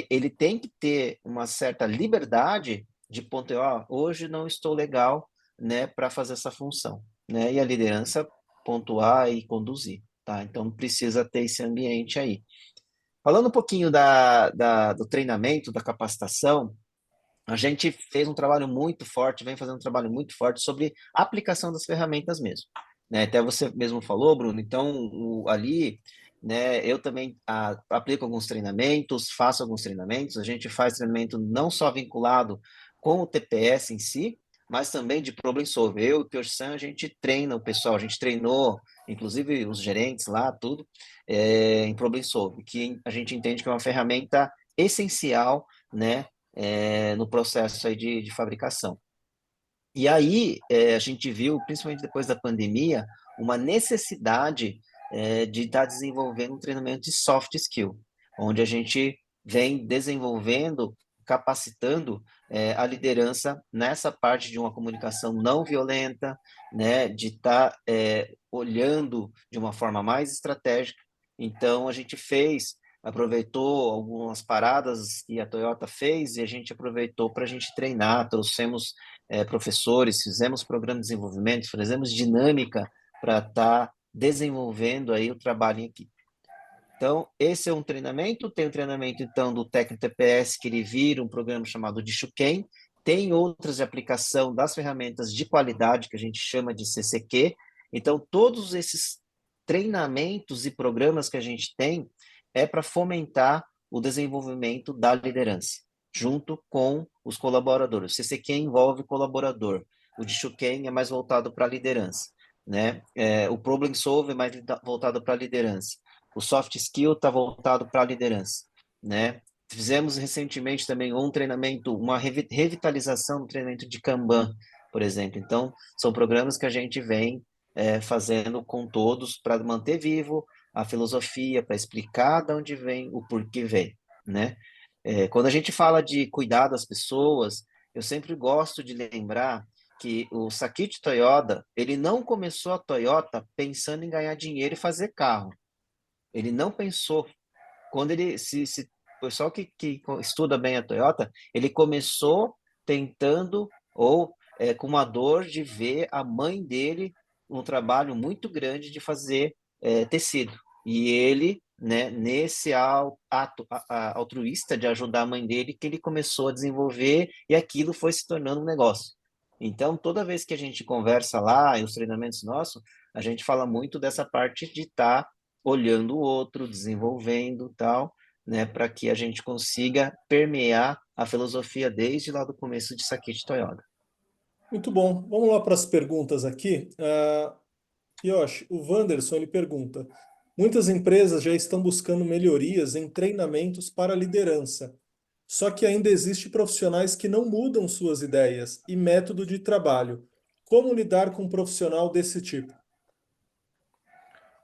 ele tem que ter uma certa liberdade de pontuar, hoje não estou legal, né, para fazer essa função, né, e a liderança pontuar e conduzir, tá? Então precisa ter esse ambiente aí. Falando um pouquinho do treinamento, da capacitação, a gente fez um trabalho muito forte, vem fazendo um trabalho muito forte sobre a aplicação das ferramentas mesmo, né? Até você mesmo falou, Bruno, então ali, né, eu também aplico alguns treinamentos, faço alguns treinamentos, a gente faz treinamento não só vinculado com o TPS em si, mas também de problem solver. Eu e o Piosan, a gente treina o pessoal, a gente treinou, inclusive os gerentes lá, tudo, em problem solver, que a gente entende que é uma ferramenta essencial, né, no processo aí de fabricação. E aí a gente viu, principalmente depois da pandemia, uma necessidade de estar desenvolvendo um treinamento de soft skill, onde a gente vem desenvolvendo capacitando a liderança nessa parte de uma comunicação não violenta, né, de estar olhando de uma forma mais estratégica. Então, a gente aproveitou algumas paradas que a Toyota fez e a gente aproveitou para a gente treinar, trouxemos professores, fizemos programa de desenvolvimento, fizemos dinâmica para estar desenvolvendo aí o trabalho em equipe. Então, esse é um treinamento, tem um treinamento, então, do técnico TPS, que ele vira um programa chamado de Shuken, tem outras de aplicação das ferramentas de qualidade, que a gente chama de CCQ. Então, todos esses treinamentos e programas que a gente tem é para fomentar o desenvolvimento da liderança, junto com os colaboradores. O CCQ envolve colaborador, o de Shuken é mais voltado para a liderança, né? O Problem Solve é mais voltado para a liderança. O soft skill está voltado para a liderança, né? Fizemos recentemente também um treinamento, uma revitalização do treinamento de Kanban, por exemplo. Então, são programas que a gente vem fazendo com todos para manter vivo a filosofia, para explicar de onde vem, o porquê vem, né? Quando a gente fala de cuidar das pessoas, eu sempre gosto de lembrar que o Sakichi Toyoda, ele não começou a Toyota pensando em ganhar dinheiro e fazer carro. Ele não pensou. Quando ele o pessoal que estuda bem a Toyota, ele começou tentando ou com uma dor de ver a mãe dele um trabalho muito grande de fazer tecido. E ele, né, nesse ato altruísta de ajudar a mãe dele, que ele começou a desenvolver e aquilo foi se tornando um negócio. Então, toda vez que a gente conversa lá, e os treinamentos nossos, a gente fala muito dessa parte de estar olhando o outro, desenvolvendo tal, né, para que a gente consiga permear a filosofia desde lá do começo de Sakichi Toyoda. Muito bom. Vamos lá para as perguntas aqui. Yoshi, o Wanderson ele pergunta: muitas empresas já estão buscando melhorias em treinamentos para a liderança. Só que ainda existem profissionais que não mudam suas ideias e método de trabalho. Como lidar com um profissional desse tipo?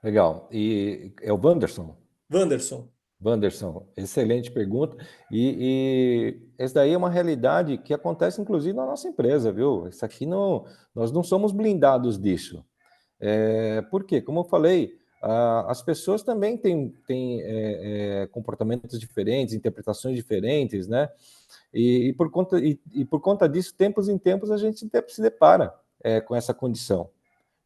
Legal. E é o Wanderson? Wanderson. Wanderson, excelente pergunta. E essa daí é uma realidade que acontece, inclusive, na nossa empresa, viu? Isso aqui não, nós não somos blindados disso. Por quê? Como eu falei, as pessoas também têm comportamentos diferentes, interpretações diferentes, né? E por conta disso, tempos em tempos, a gente se depara com essa condição.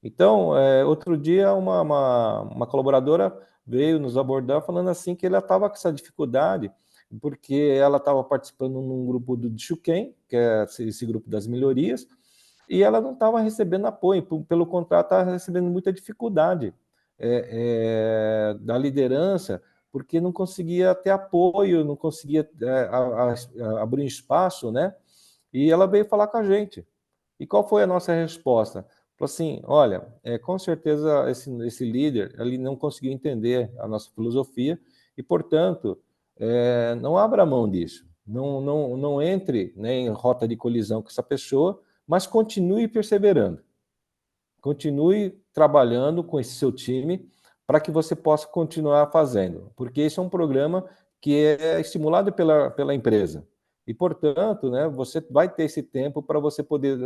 Então, outro dia, uma colaboradora veio nos abordar falando assim que ela estava com essa dificuldade porque ela estava participando num grupo do Shuken, que é esse grupo das melhorias, e ela não estava recebendo apoio, pelo contrário, estava recebendo muita dificuldade da liderança, porque não conseguia ter apoio, não conseguia abrir um espaço, né? E ela veio falar com a gente. E qual foi a nossa resposta? Falou assim, olha, com certeza esse líder ele não conseguiu entender a nossa filosofia e, portanto, não abra mão disso. Não entre, né, em rota de colisão com essa pessoa, mas continue perseverando. Continue trabalhando com esse seu time para que você possa continuar fazendo, porque esse é um programa que é estimulado pela empresa. E, portanto, né, você vai ter esse tempo para você poder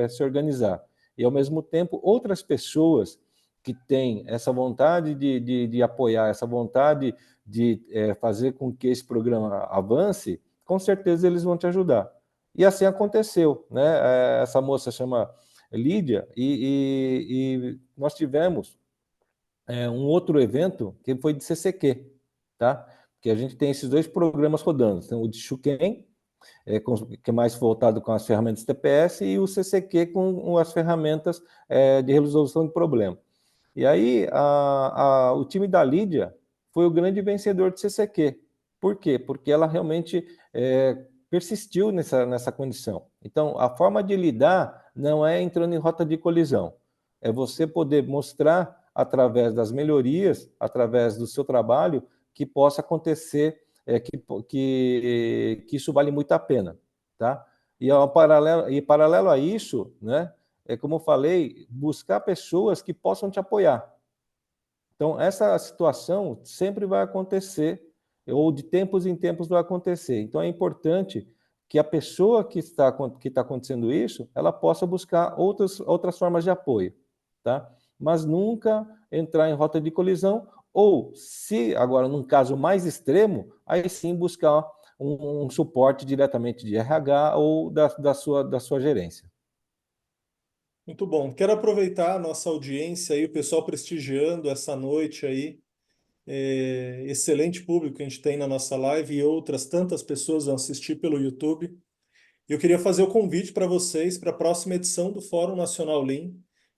se organizar. E, ao mesmo tempo, outras pessoas que têm essa vontade de apoiar, essa vontade de fazer com que esse programa avance, com certeza eles vão te ajudar. E assim aconteceu, né? Essa moça chama Lídia, e nós tivemos um outro evento que foi de CCQ, tá? Que a gente tem esses dois programas rodando, então, o de Shuken, que é mais voltado com as ferramentas TPS, e o CCQ com as ferramentas de resolução de problema. E aí, o time da Lídia foi o grande vencedor de CCQ. Por quê? Porque ela realmente persistiu nessa condição. Então, a forma de lidar não é entrando em rota de colisão, é você poder mostrar, através das melhorias, através do seu trabalho, que possa acontecer, que isso vale muito a pena, tá? E paralelo a isso, né, como eu falei, buscar pessoas que possam te apoiar. Então, essa situação sempre vai acontecer, ou de tempos em tempos vai acontecer. Então, é importante que a pessoa que está acontecendo isso, ela possa buscar outras formas de apoio, tá? Mas nunca entrar em rota de colisão, ou, se agora num caso mais extremo, aí sim buscar um suporte diretamente de RH ou da sua gerência. Muito bom. Quero aproveitar a nossa audiência aí, o pessoal prestigiando essa noite aí. Excelente público que a gente tem na nossa live e outras tantas pessoas vão assistir pelo YouTube. Eu queria fazer o convite para vocês para a próxima edição do Fórum Nacional Lean,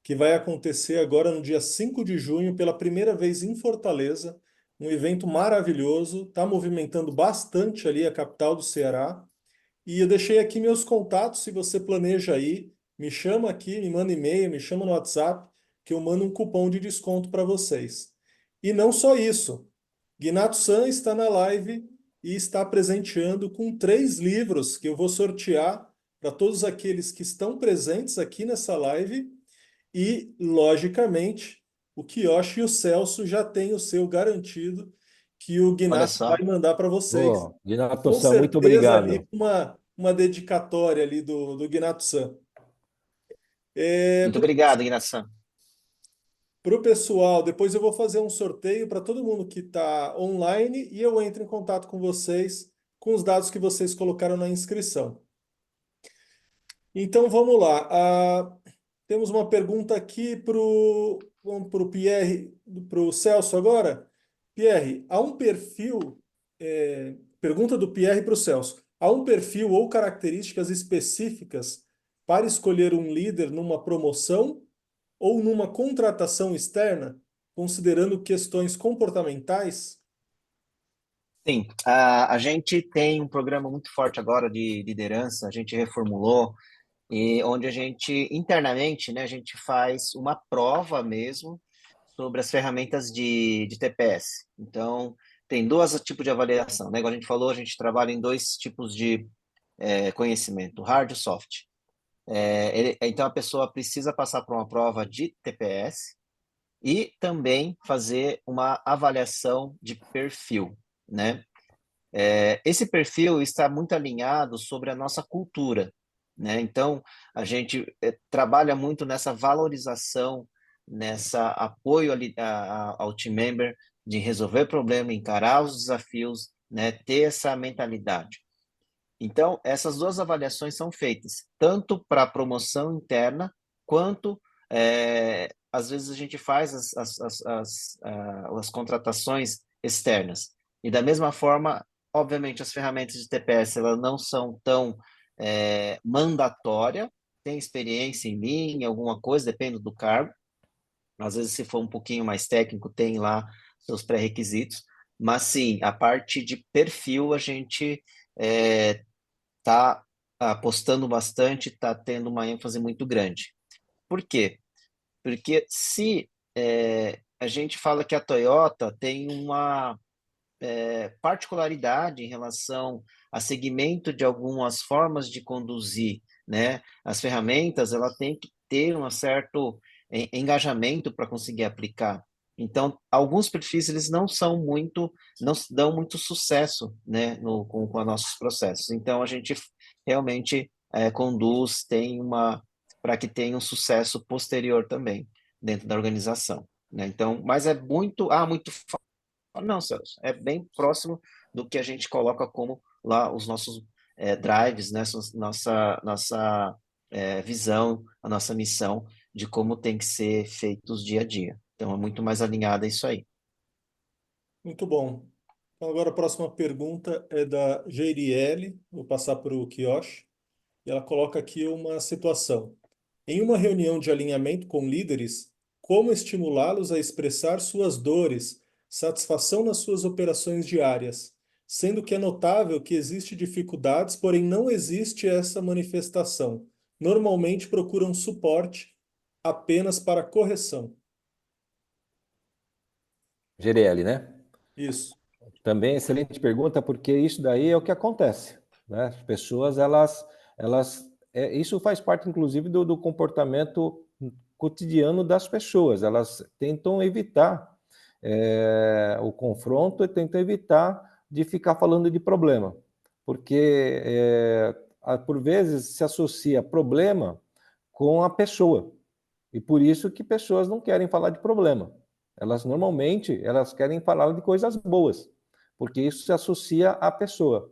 que vai acontecer agora no dia 5 de junho, pela primeira vez em Fortaleza, um evento maravilhoso, está movimentando bastante ali a capital do Ceará. E eu deixei aqui meus contatos, se você planeja aí, me chama aqui, me manda e-mail, me chama no WhatsApp, que eu mando um cupom de desconto para vocês. E não só isso, Guinato-san está na live e está presenteando com 3 livros que eu vou sortear para todos aqueles que estão presentes aqui nessa live. E, logicamente, o Kiyoshi e o Celso já têm o seu garantido, que o Olha Guinato vai só. mandar para vocês. Ô, Com Guinato-san, muito certeza ali obrigado. uma dedicatória ali do Guinato-san. Muito obrigado, Ignação. Para o pessoal, depois eu vou fazer um sorteio para todo mundo que está online e eu entro em contato com vocês com os dados que vocês colocaram na inscrição. Então vamos lá. Temos uma pergunta aqui para o Pierre, para o Celso agora. Pierre, há um perfil. Pergunta do Pierre para o Celso. Há um perfil ou características específicas para escolher um líder numa promoção ou numa contratação externa, considerando questões comportamentais? Sim, a gente tem um programa muito forte agora de liderança, a gente reformulou, e onde a gente, internamente, né, a gente faz uma prova mesmo sobre as ferramentas de TPS. Então, tem dois tipos de avaliação, né? Igual a gente falou, a gente trabalha em 2 tipos de conhecimento, hard e soft. Então, a pessoa precisa passar por uma prova de TPS e também fazer uma avaliação de perfil, né? Esse perfil está muito alinhado sobre a nossa cultura, né? Então, a gente trabalha muito nessa valorização, nessa apoio ao team member, de resolver problema, encarar os desafios, né? Ter essa mentalidade. Então, essas 2 avaliações são feitas, tanto para a promoção interna, quanto, às vezes, a gente faz as contratações externas. E, da mesma forma, obviamente, as ferramentas de TPS elas não são tão mandatórias, tem experiência em linha, alguma coisa, depende do cargo. Às vezes, se for um pouquinho mais técnico, tem lá seus pré-requisitos. Mas, sim, a parte de perfil, a gente está apostando bastante, está tendo uma ênfase muito grande. Por quê? Porque se a gente fala que a Toyota tem uma particularidade em relação a segmento de algumas formas de conduzir, né? As ferramentas, ela tem que ter um certo engajamento para conseguir aplicar. Então, alguns perfis eles não dão muito sucesso, né, com os nossos processos. Então, a gente realmente conduz, para que tenha um sucesso posterior também dentro da organização, né? Então, mas é muito não, Celso, é bem próximo do que a gente coloca como lá os nossos drives, né? Nossa visão, a nossa missão de como tem que ser feito os dia a dia. Então, é muito mais alinhado a isso aí. Muito bom. Então, agora a próxima pergunta é da Geiriele, vou passar para o Kiyoshi, e ela coloca aqui uma situação. Em uma reunião de alinhamento com líderes, como estimulá-los a expressar suas dores, satisfação nas suas operações diárias, sendo que é notável que existe dificuldades, porém não existe essa manifestação. Normalmente procuram suporte apenas para correção. GDL, né? Isso. Também excelente pergunta, porque isso daí é o que acontece, né? As pessoas, isso faz parte, inclusive, do comportamento cotidiano das pessoas. Elas tentam evitar o confronto e tentam evitar de ficar falando de problema. porque por vezes se associa problema com a pessoa. E por isso que pessoas não querem falar de problema. Elas normalmente elas querem falar de coisas boas, porque isso se associa à pessoa.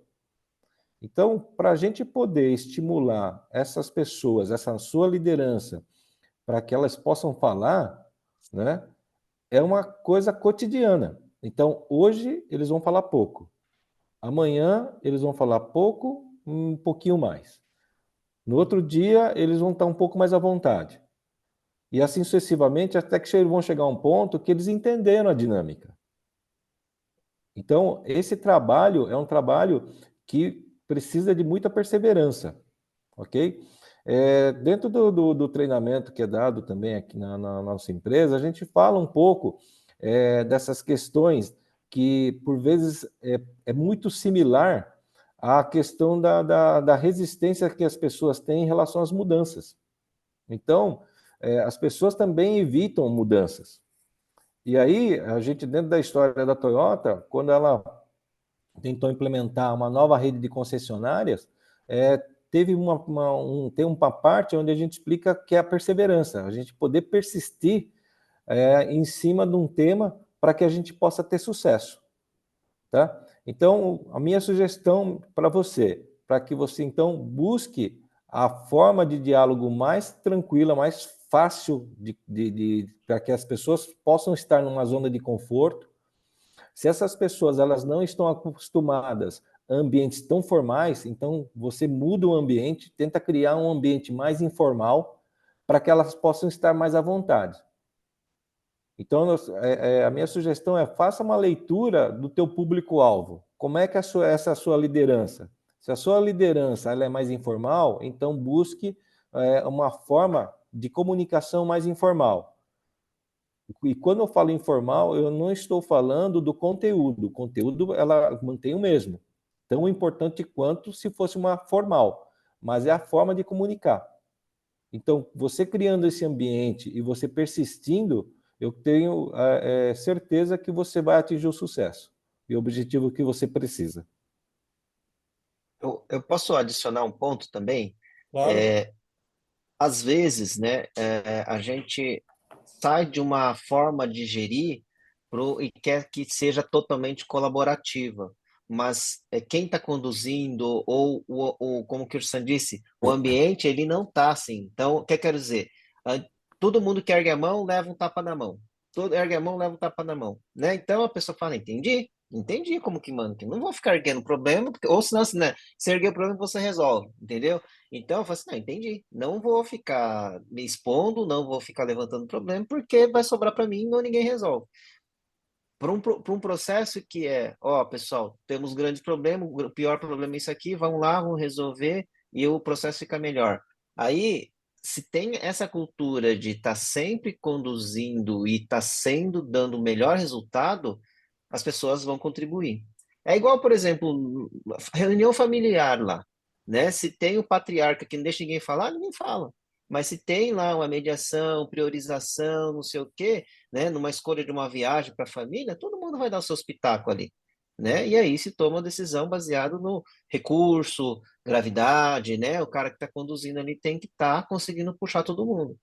Então, para a gente poder estimular essas pessoas, essa sua liderança, para que elas possam falar, né, é uma coisa cotidiana. Então, hoje eles vão falar pouco. Amanhã eles vão falar pouco, um pouquinho mais. No outro dia eles vão estar um pouco mais à vontade. E assim sucessivamente, até que vão chegar a um ponto que eles entenderam a dinâmica. Então, esse trabalho é um trabalho que precisa de muita perseverança, ok? Dentro do treinamento que é dado também aqui na nossa empresa, a gente fala um pouco dessas questões que, por vezes, é muito similar à questão da resistência que as pessoas têm em relação às mudanças. Então, as pessoas também evitam mudanças. E aí, a gente, dentro da história da Toyota, quando ela tentou implementar uma nova rede de concessionárias, teve tem uma parte onde a gente explica que é a perseverança, a gente poder persistir em cima de um tema para que a gente possa ter sucesso, tá? Então, a minha sugestão para você, para que você então busque a forma de diálogo mais tranquila, mais fácil para que as pessoas possam estar numa zona de conforto. Se essas pessoas elas não estão acostumadas a ambientes tão formais, então você muda o ambiente, tenta criar um ambiente mais informal para que elas possam estar mais à vontade. Então, a minha sugestão é faça uma leitura do teu público-alvo. Como é que essa sua liderança? Se a sua liderança ela é mais informal, então busque uma forma de comunicação mais informal. E quando eu falo informal, eu não estou falando do conteúdo. O conteúdo ela mantém o mesmo, tão importante quanto se fosse uma formal, mas é a forma de comunicar. Então, você criando esse ambiente e você persistindo, eu tenho certeza que você vai atingir o sucesso e o objetivo que você precisa. Eu posso adicionar um ponto também? Claro. Às vezes, né, a gente sai de uma forma de gerir e quer que seja totalmente colaborativa. Mas quem está conduzindo, como o Kirsten disse, o ambiente ele não está assim. Então, o que eu quero dizer? Ah, todo mundo que ergue a mão leva um tapa na mão. Todo ergue a mão leva um tapa na mão. Né? Então a pessoa fala: entendi como que manda. Não vou ficar erguendo problema, ou senão, né, se erguer o problema, você resolve, entendeu? Então, eu falo assim, não, entendi. Não vou ficar me expondo, não vou ficar levantando problema, porque vai sobrar para mim e ninguém resolve. Para um processo que ó, pessoal, temos grandes problemas, o pior problema é isso aqui, vamos lá, vamos resolver e o processo fica melhor. Aí, se tem essa cultura de estar sempre conduzindo e estar dando o melhor resultado, as pessoas vão contribuir. É igual, por exemplo, reunião familiar lá, né? Se tem o patriarca que não deixa ninguém falar, ninguém fala. Mas se tem lá uma mediação, priorização, não sei o quê, né? Numa escolha de uma viagem para a família, todo mundo vai dar o seu espetáculo ali, né? E aí se toma uma decisão baseado no recurso, gravidade, né? O cara que está conduzindo ali tem que estar conseguindo puxar todo mundo.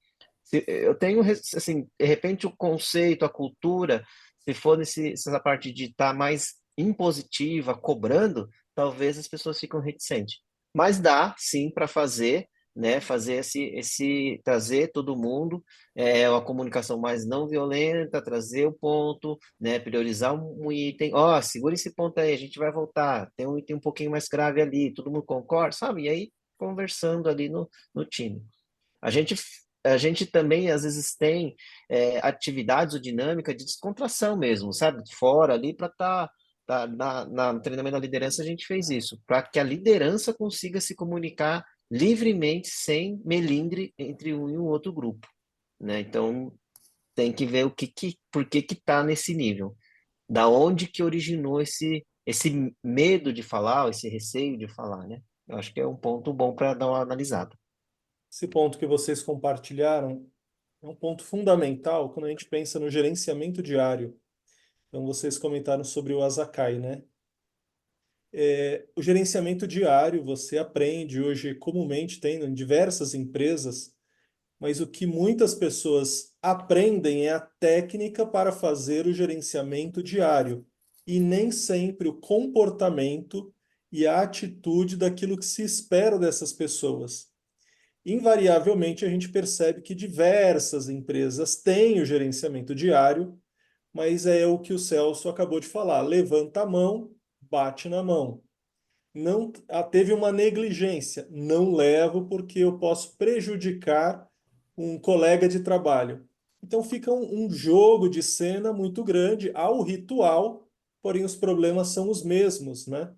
Eu tenho, assim, de repente o conceito, a cultura, se for nessa parte de estar mais impositiva, cobrando, talvez as pessoas ficam reticentes. Mas dá, sim, para fazer, né? Fazer trazer todo mundo, uma comunicação mais não violenta, trazer o ponto, né? Priorizar um item. Ó, segura esse ponto aí, a gente vai voltar. Tem um item um pouquinho mais grave ali, todo mundo concorda, sabe? E aí, conversando ali no time. A gente, a gente também, às vezes, tem atividades ou dinâmica de descontração mesmo, sabe? Fora ali para no treinamento da liderança, a gente fez isso, para que a liderança consiga se comunicar livremente, sem melindre entre um e o outro grupo, né? Então, tem que ver por que está nesse nível. Da onde que originou esse medo de falar, esse receio de falar, né? Eu acho que é um ponto bom para dar uma analisada. Esse ponto que vocês compartilharam é um ponto fundamental quando a gente pensa no gerenciamento diário. Então, vocês comentaram sobre o Azakai, né? O gerenciamento diário você aprende hoje comumente, tem em diversas empresas, mas o que muitas pessoas aprendem é a técnica para fazer o gerenciamento diário e nem sempre o comportamento e a atitude daquilo que se espera dessas pessoas. Invariavelmente, a gente percebe que diversas empresas têm o gerenciamento diário, mas é o que o Celso acabou de falar: levanta a mão, bate na mão. Não teve uma negligência, não levo porque eu posso prejudicar um colega de trabalho. Então fica um jogo de cena muito grande ao ritual, porém os problemas são os mesmos, né?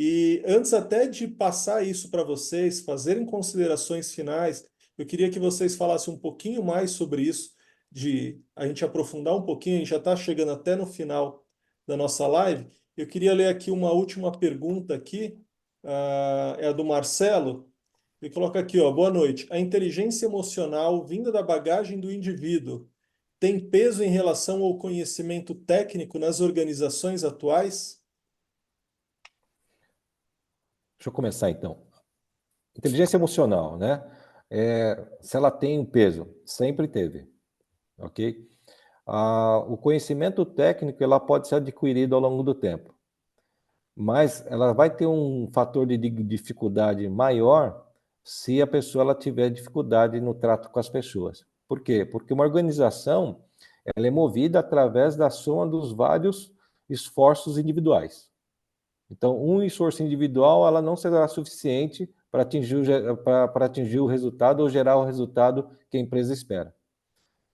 E antes até de passar isso para vocês, fazerem considerações finais, eu queria que vocês falassem um pouquinho mais sobre isso, de a gente aprofundar um pouquinho, a gente já está chegando até no final da nossa live. Eu queria ler aqui uma última pergunta aqui, é a do Marcelo. Ele coloca aqui, ó, boa noite. A inteligência emocional vinda da bagagem do indivíduo tem peso em relação ao conhecimento técnico nas organizações atuais? Deixa eu começar então. Inteligência emocional, né? Se ela tem um peso, sempre teve, ok? O conhecimento técnico ela pode ser adquirido ao longo do tempo, mas ela vai ter um fator de dificuldade maior se a pessoa ela tiver dificuldade no trato com as pessoas. Por quê? Porque uma organização ela é movida através da soma dos vários esforços individuais. Então, um esforço individual ela não será suficiente para atingir o resultado ou gerar o resultado que a empresa espera.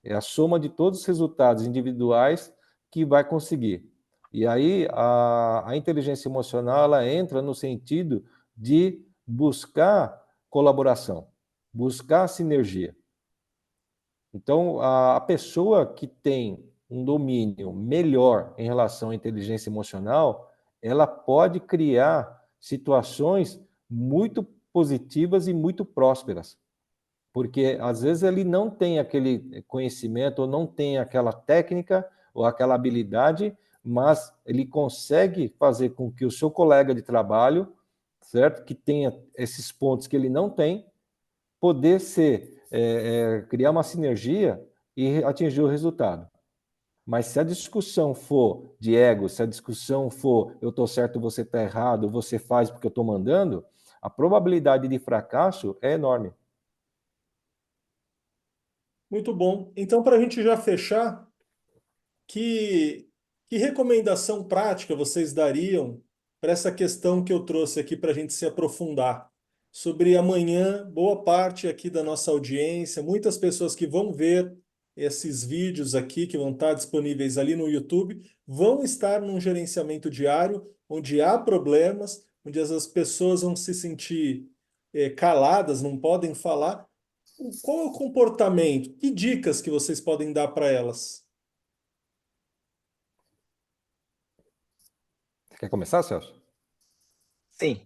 É a soma de todos os resultados individuais que vai conseguir. E aí a inteligência emocional ela entra no sentido de buscar colaboração, buscar sinergia. Então, a pessoa que tem um domínio melhor em relação à inteligência emocional, ela pode criar situações muito positivas e muito prósperas. Porque, às vezes, ele não tem aquele conhecimento, ou não tem aquela técnica, ou aquela habilidade, mas ele consegue fazer com que o seu colega de trabalho, certo? Que tenha esses pontos que ele não tem, poder criar uma sinergia e atingir o resultado. Mas se a discussão for de ego, se a discussão for eu estou certo, você está errado, você faz porque eu estou mandando, a probabilidade de fracasso é enorme. Muito bom. Então, para a gente já fechar, que, que recomendação prática vocês dariam para essa questão que eu trouxe aqui para a gente se aprofundar? Sobre amanhã, boa parte aqui da nossa audiência, muitas pessoas que vão ver esses vídeos aqui, que vão estar disponíveis ali no YouTube, vão estar num gerenciamento diário, onde há problemas, onde as pessoas vão se sentir caladas, não podem falar. Qual é o comportamento? Que dicas que vocês podem dar para elas? Quer começar, Celso? Sim.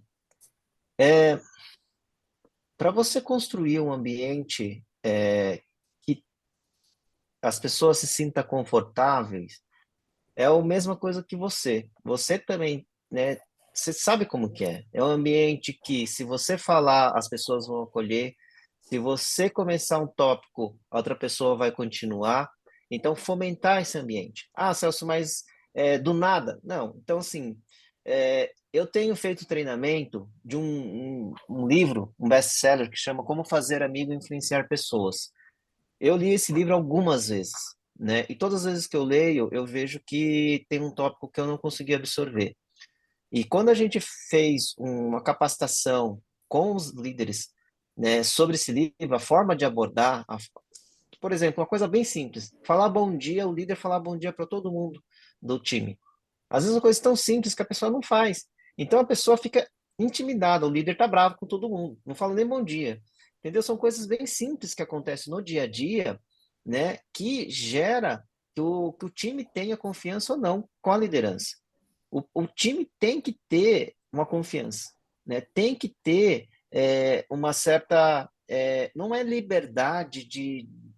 Para você construir um ambiente que as pessoas se sintam confortáveis, é a mesma coisa que você. Você também, né? Você sabe como que é. É um ambiente que, se você falar, as pessoas vão acolher. Se você começar um tópico, a outra pessoa vai continuar. Então, fomentar esse ambiente. Ah, Celso, mas do nada? Não. Então, assim, eu tenho feito treinamento de um livro, um best-seller, que chama Como Fazer Amigo e Influenciar Pessoas. Eu li esse livro algumas vezes, né? E todas as vezes que eu leio, eu vejo que tem um tópico que eu não consegui absorver. E quando a gente fez uma capacitação com os líderes, né, sobre esse livro, a forma de abordar, por exemplo, uma coisa bem simples, falar bom dia, o líder falar bom dia para todo mundo do time. Às vezes é uma coisa tão simples que a pessoa não faz. Então a pessoa fica intimidada, o líder tá bravo com todo mundo, não fala nem bom dia. Entendeu? São coisas bem simples que acontecem no dia a dia, né, que gera que o time tenha confiança ou não com a liderança. O time tem que ter uma confiança, né? Tem que ter uma certa, não é liberdade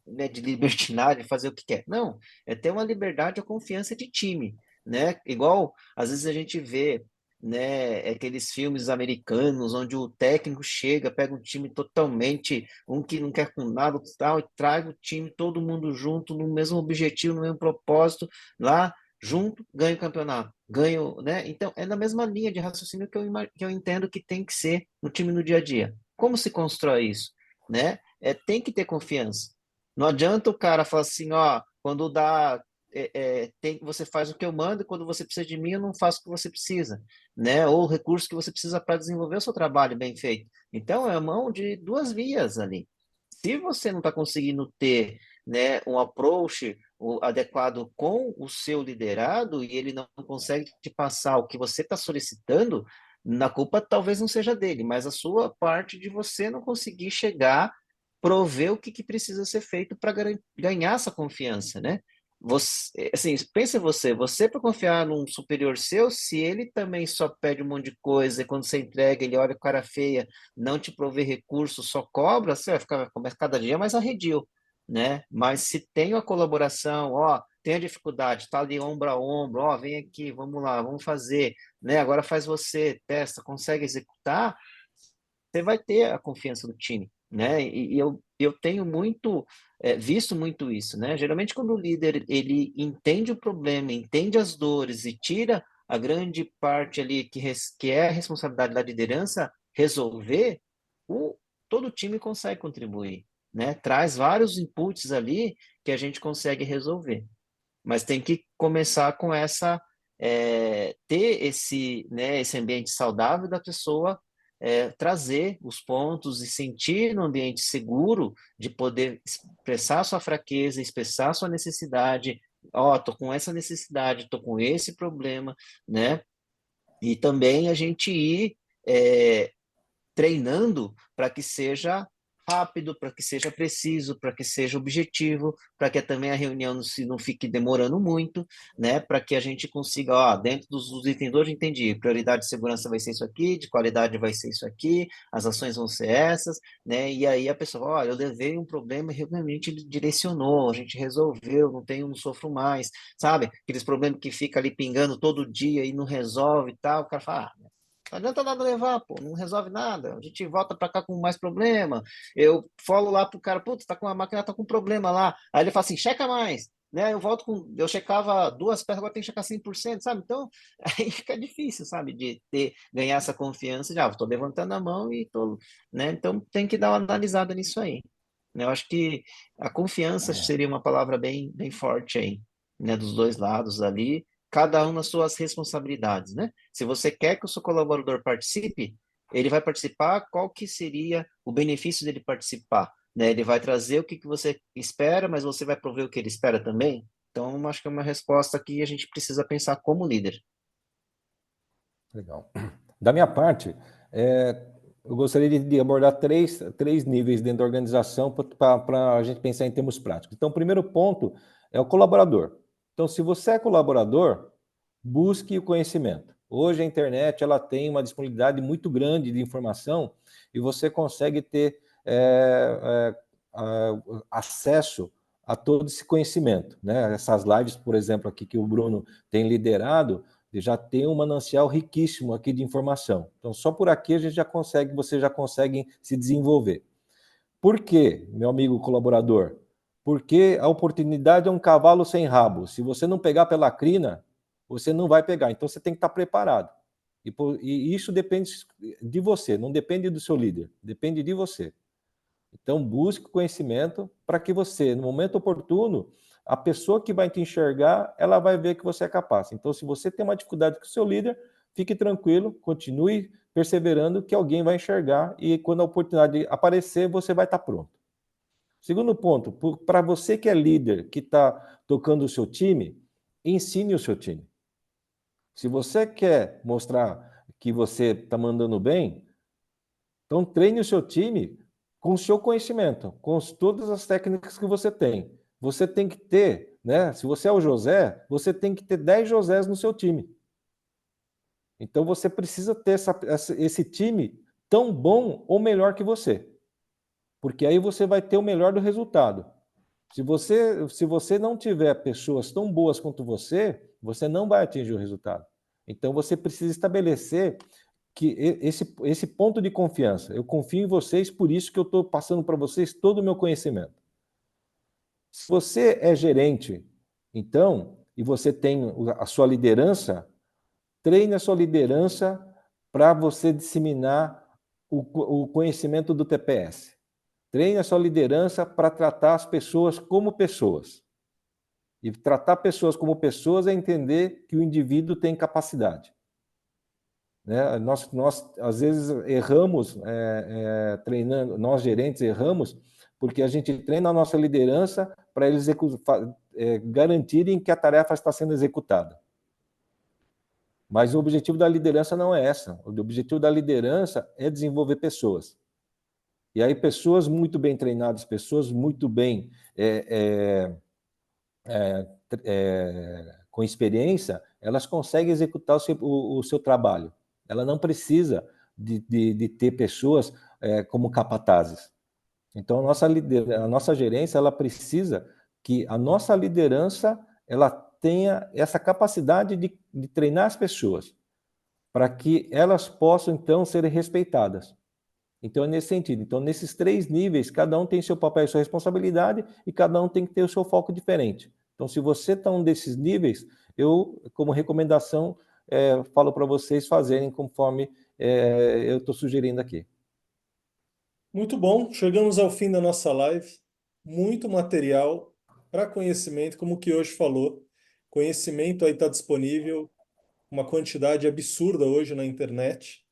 né, de libertinagem, fazer o que quer. Não, é ter uma liberdade ou confiança de time, né? Igual, às vezes a gente vê né? Aqueles filmes americanos onde o técnico chega, pega um time totalmente, um que não quer com nada, outro tal, e traz o time, todo mundo junto, no mesmo objetivo, no mesmo propósito, lá junto, ganha o campeonato, ganha, né? Então, é na mesma linha de raciocínio que eu entendo que tem que ser no time no dia a dia. Como se constrói isso, né? Tem que ter confiança. Não adianta o cara falar assim, ó, quando dá, você faz o que eu mando, e quando você precisa de mim, eu não faço o que você precisa, né? Ou o recurso que você precisa para desenvolver o seu trabalho bem feito. Então, é a mão de duas vias ali. Se você não está conseguindo ter, né, um approach adequado com o seu liderado e ele não consegue te passar o que você está solicitando, na culpa talvez não seja dele, mas a sua parte de você não conseguir chegar, prover o que precisa ser feito para ganhar essa confiança, né? Você, assim, pense você para confiar num superior seu, se ele também só pede um monte de coisa e quando você entrega, ele olha com cara feia, não te prover recurso, só cobra, você vai ficar começa cada dia mais arredio, né? Mas se tem a colaboração, ó, tem a dificuldade, tá ali ombro a ombro, ó, vem aqui, vamos lá, vamos fazer, né? Agora faz você, testa, consegue executar, você vai ter a confiança do time, né? E eu tenho muito visto muito isso, né? Geralmente quando o líder ele entende o problema, entende as dores e tira a grande parte ali que é a responsabilidade da liderança resolver, o, todo o time consegue contribuir, né? Traz vários inputs ali que a gente consegue resolver, mas tem que começar com ter esse, né, esse ambiente saudável da pessoa trazer os pontos e sentir no ambiente seguro de poder expressar sua fraqueza, expressar sua necessidade. Ó, tô com essa necessidade, tô com esse problema, né? E também a gente ir treinando para que seja rápido, para que seja preciso, para que seja objetivo, para que também a reunião não fique demorando muito, né? Para que a gente consiga, ó, dentro dos itens hoje, entendi, prioridade de segurança vai ser isso aqui, de qualidade vai ser isso aqui, as ações vão ser essas, né? E aí a pessoa, olha, eu levei um problema e realmente ele direcionou, a gente resolveu, não tenho, não sofro mais, sabe? Aqueles problemas que fica ali pingando todo dia e não resolve e tal, o cara fala, ah, não adianta nada levar, pô, não resolve nada. A gente volta para cá com mais problema. Eu falo lá pro cara, putz, tá com a máquina, tá com problema lá. Aí ele fala assim, checa mais. Né? Eu checava 2 peças, agora tem que checar 100%, sabe? Então, aí fica difícil, sabe? Ganhar essa confiança, já, estou levantando a mão e tô, né? Então, tem que dar uma analisada nisso aí. Eu acho que a confiança seria uma palavra bem forte aí, né? Dos dois lados ali, cada um nas suas responsabilidades, né? Se você quer que o seu colaborador participe, ele vai participar, qual que seria o benefício dele participar? Né? Ele vai trazer o que você espera, mas você vai prover o que ele espera também? Então, acho que é uma resposta que a gente precisa pensar como líder. Legal. Da minha parte, eu gostaria de abordar três níveis dentro da organização para a gente pensar em termos práticos. Então, o primeiro ponto é o colaborador. Então, se você é colaborador, busque o conhecimento. Hoje a internet ela tem uma disponibilidade muito grande de informação e você consegue ter acesso a todo esse conhecimento, né? Essas lives, por exemplo, aqui que o Bruno tem liderado, já tem um manancial riquíssimo aqui de informação. Então, só por aqui você já consegue se desenvolver. Por quê, meu amigo colaborador? Porque a oportunidade é um cavalo sem rabo. Se você não pegar pela crina, você não vai pegar. Então, você tem que estar preparado. E isso depende de você, não depende do seu líder, depende de você. Então, busque conhecimento para que você, no momento oportuno, a pessoa que vai te enxergar, ela vai ver que você é capaz. Então, se você tem uma dificuldade com o seu líder, fique tranquilo, continue perseverando que alguém vai enxergar e quando a oportunidade aparecer, você vai estar pronto. Segundo ponto, para você que é líder, que está tocando o seu time, ensine o seu time. Se você quer mostrar que você está mandando bem, então treine o seu time com o seu conhecimento, com todas as técnicas que você tem. Você tem que ter, né? Se você é o José, você tem que ter 10 Josés no seu time. Então você precisa ter esse time tão bom ou melhor que você. Porque aí você vai ter o melhor do resultado. Se você não tiver pessoas tão boas quanto você, você não vai atingir o resultado. Então, você precisa estabelecer que esse ponto de confiança. Eu confio em vocês, por isso que eu estou passando para vocês todo o meu conhecimento. Se você é gerente, então, e você tem a sua liderança, treine a sua liderança para você disseminar o conhecimento do TPS. Treine a sua liderança para tratar as pessoas como pessoas. E tratar pessoas como pessoas é entender que o indivíduo tem capacidade. Né? Nós às vezes, erramos treinando, nós gerentes erramos, porque a gente treina a nossa liderança para eles garantirem que a tarefa está sendo executada. Mas o objetivo da liderança não é essa. O objetivo da liderança é desenvolver pessoas. E aí, pessoas muito bem treinadas, pessoas muito bem com experiência, elas conseguem executar o seu trabalho. Ela não precisa de ter pessoas como capatazes. Então, a nossa gerência, ela precisa que a nossa liderança ela tenha essa capacidade de treinar as pessoas, para que elas possam, então, serem respeitadas. Então, é nesse sentido. Então, nesses 3 níveis, cada um tem seu papel e sua responsabilidade, e cada um tem que ter o seu foco diferente. Então, se você está um desses níveis, eu, como recomendação, falo para vocês fazerem conforme eu estou sugerindo aqui. Muito bom, chegamos ao fim da nossa live. Muito material para conhecimento, como o que hoje falou. Conhecimento aí está disponível, uma quantidade absurda hoje na internet.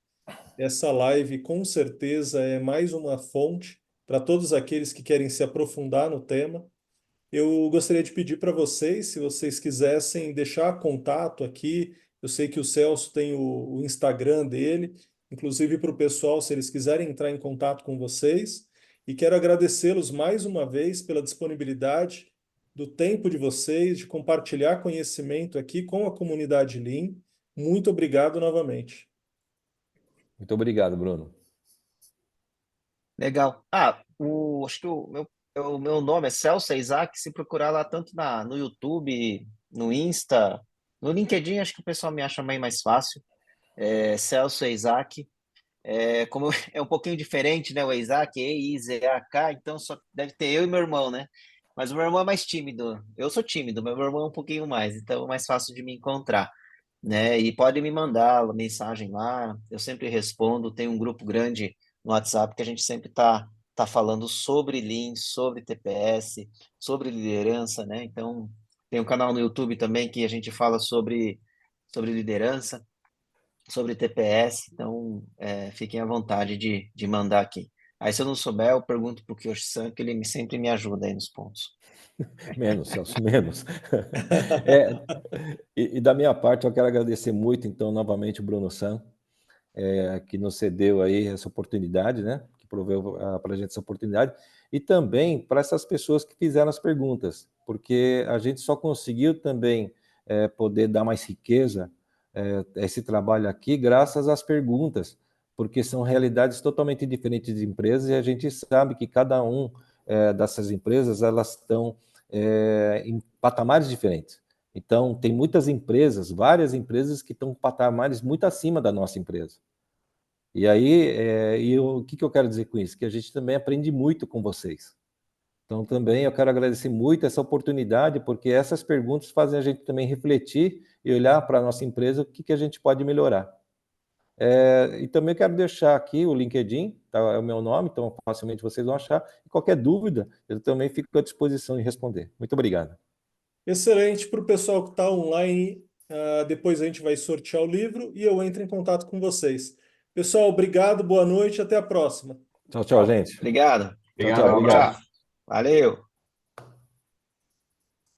Essa live, com certeza, é mais uma fonte para todos aqueles que querem se aprofundar no tema. Eu gostaria de pedir para vocês, se vocês quisessem deixar contato aqui, eu sei que o Celso tem o Instagram dele, inclusive para o pessoal, se eles quiserem entrar em contato com vocês. E quero agradecê-los mais uma vez pela disponibilidade do tempo de vocês, de compartilhar conhecimento aqui com a comunidade Lean. Muito obrigado novamente. Muito obrigado, Bruno. Legal. Acho que o meu nome é Celso Isaac. Se procurar lá tanto no YouTube, no Insta, no LinkedIn, acho que o pessoal me acha bem mais fácil. Celso Isaac. Como é um pouquinho diferente, né? O Isaac, E-I-Z-A-K, então só deve ter eu e meu irmão, né? Mas o meu irmão é mais tímido. Eu sou tímido, mas meu irmão é um pouquinho mais, então é mais fácil de me encontrar, né? E pode me mandar mensagem lá, eu sempre respondo. Tem um grupo grande no WhatsApp que a gente sempre tá falando sobre Lean, sobre TPS, sobre liderança, né? Então, tem um canal no YouTube também que a gente fala sobre liderança, sobre TPS, então fiquem à vontade de mandar aqui. Aí, se eu não souber, eu pergunto para o Kiyoshi-san, que ele sempre me ajuda aí nos pontos. Menos, Celso, menos. E da minha parte, eu quero agradecer muito, então, novamente, o Bruno San, que nos cedeu aí essa oportunidade, né? Que proveu para a gente essa oportunidade, e também para essas pessoas que fizeram as perguntas, porque a gente só conseguiu também poder dar mais riqueza a esse trabalho aqui graças às perguntas, porque são realidades totalmente diferentes de empresas, e a gente sabe que cada um dessas empresas, elas estão em patamares diferentes. Então, tem muitas empresas, várias empresas que estão em patamares muito acima da nossa empresa. E aí, o que eu quero dizer com isso? Que a gente também aprende muito com vocês. Então, também eu quero agradecer muito essa oportunidade, porque essas perguntas fazem a gente também refletir e olhar para a nossa empresa o que a gente pode melhorar. E também quero deixar aqui o LinkedIn, tá? É o meu nome, então facilmente vocês vão achar. E qualquer dúvida, eu também fico à disposição de responder. Muito obrigado. Excelente. Para o pessoal que está online, depois a gente vai sortear o livro e eu entro em contato com vocês. Pessoal, obrigado, boa noite, até a próxima. Tchau, tchau, gente. Obrigado. Tchau, Obrigado, um obrigado. abraço. Valeu.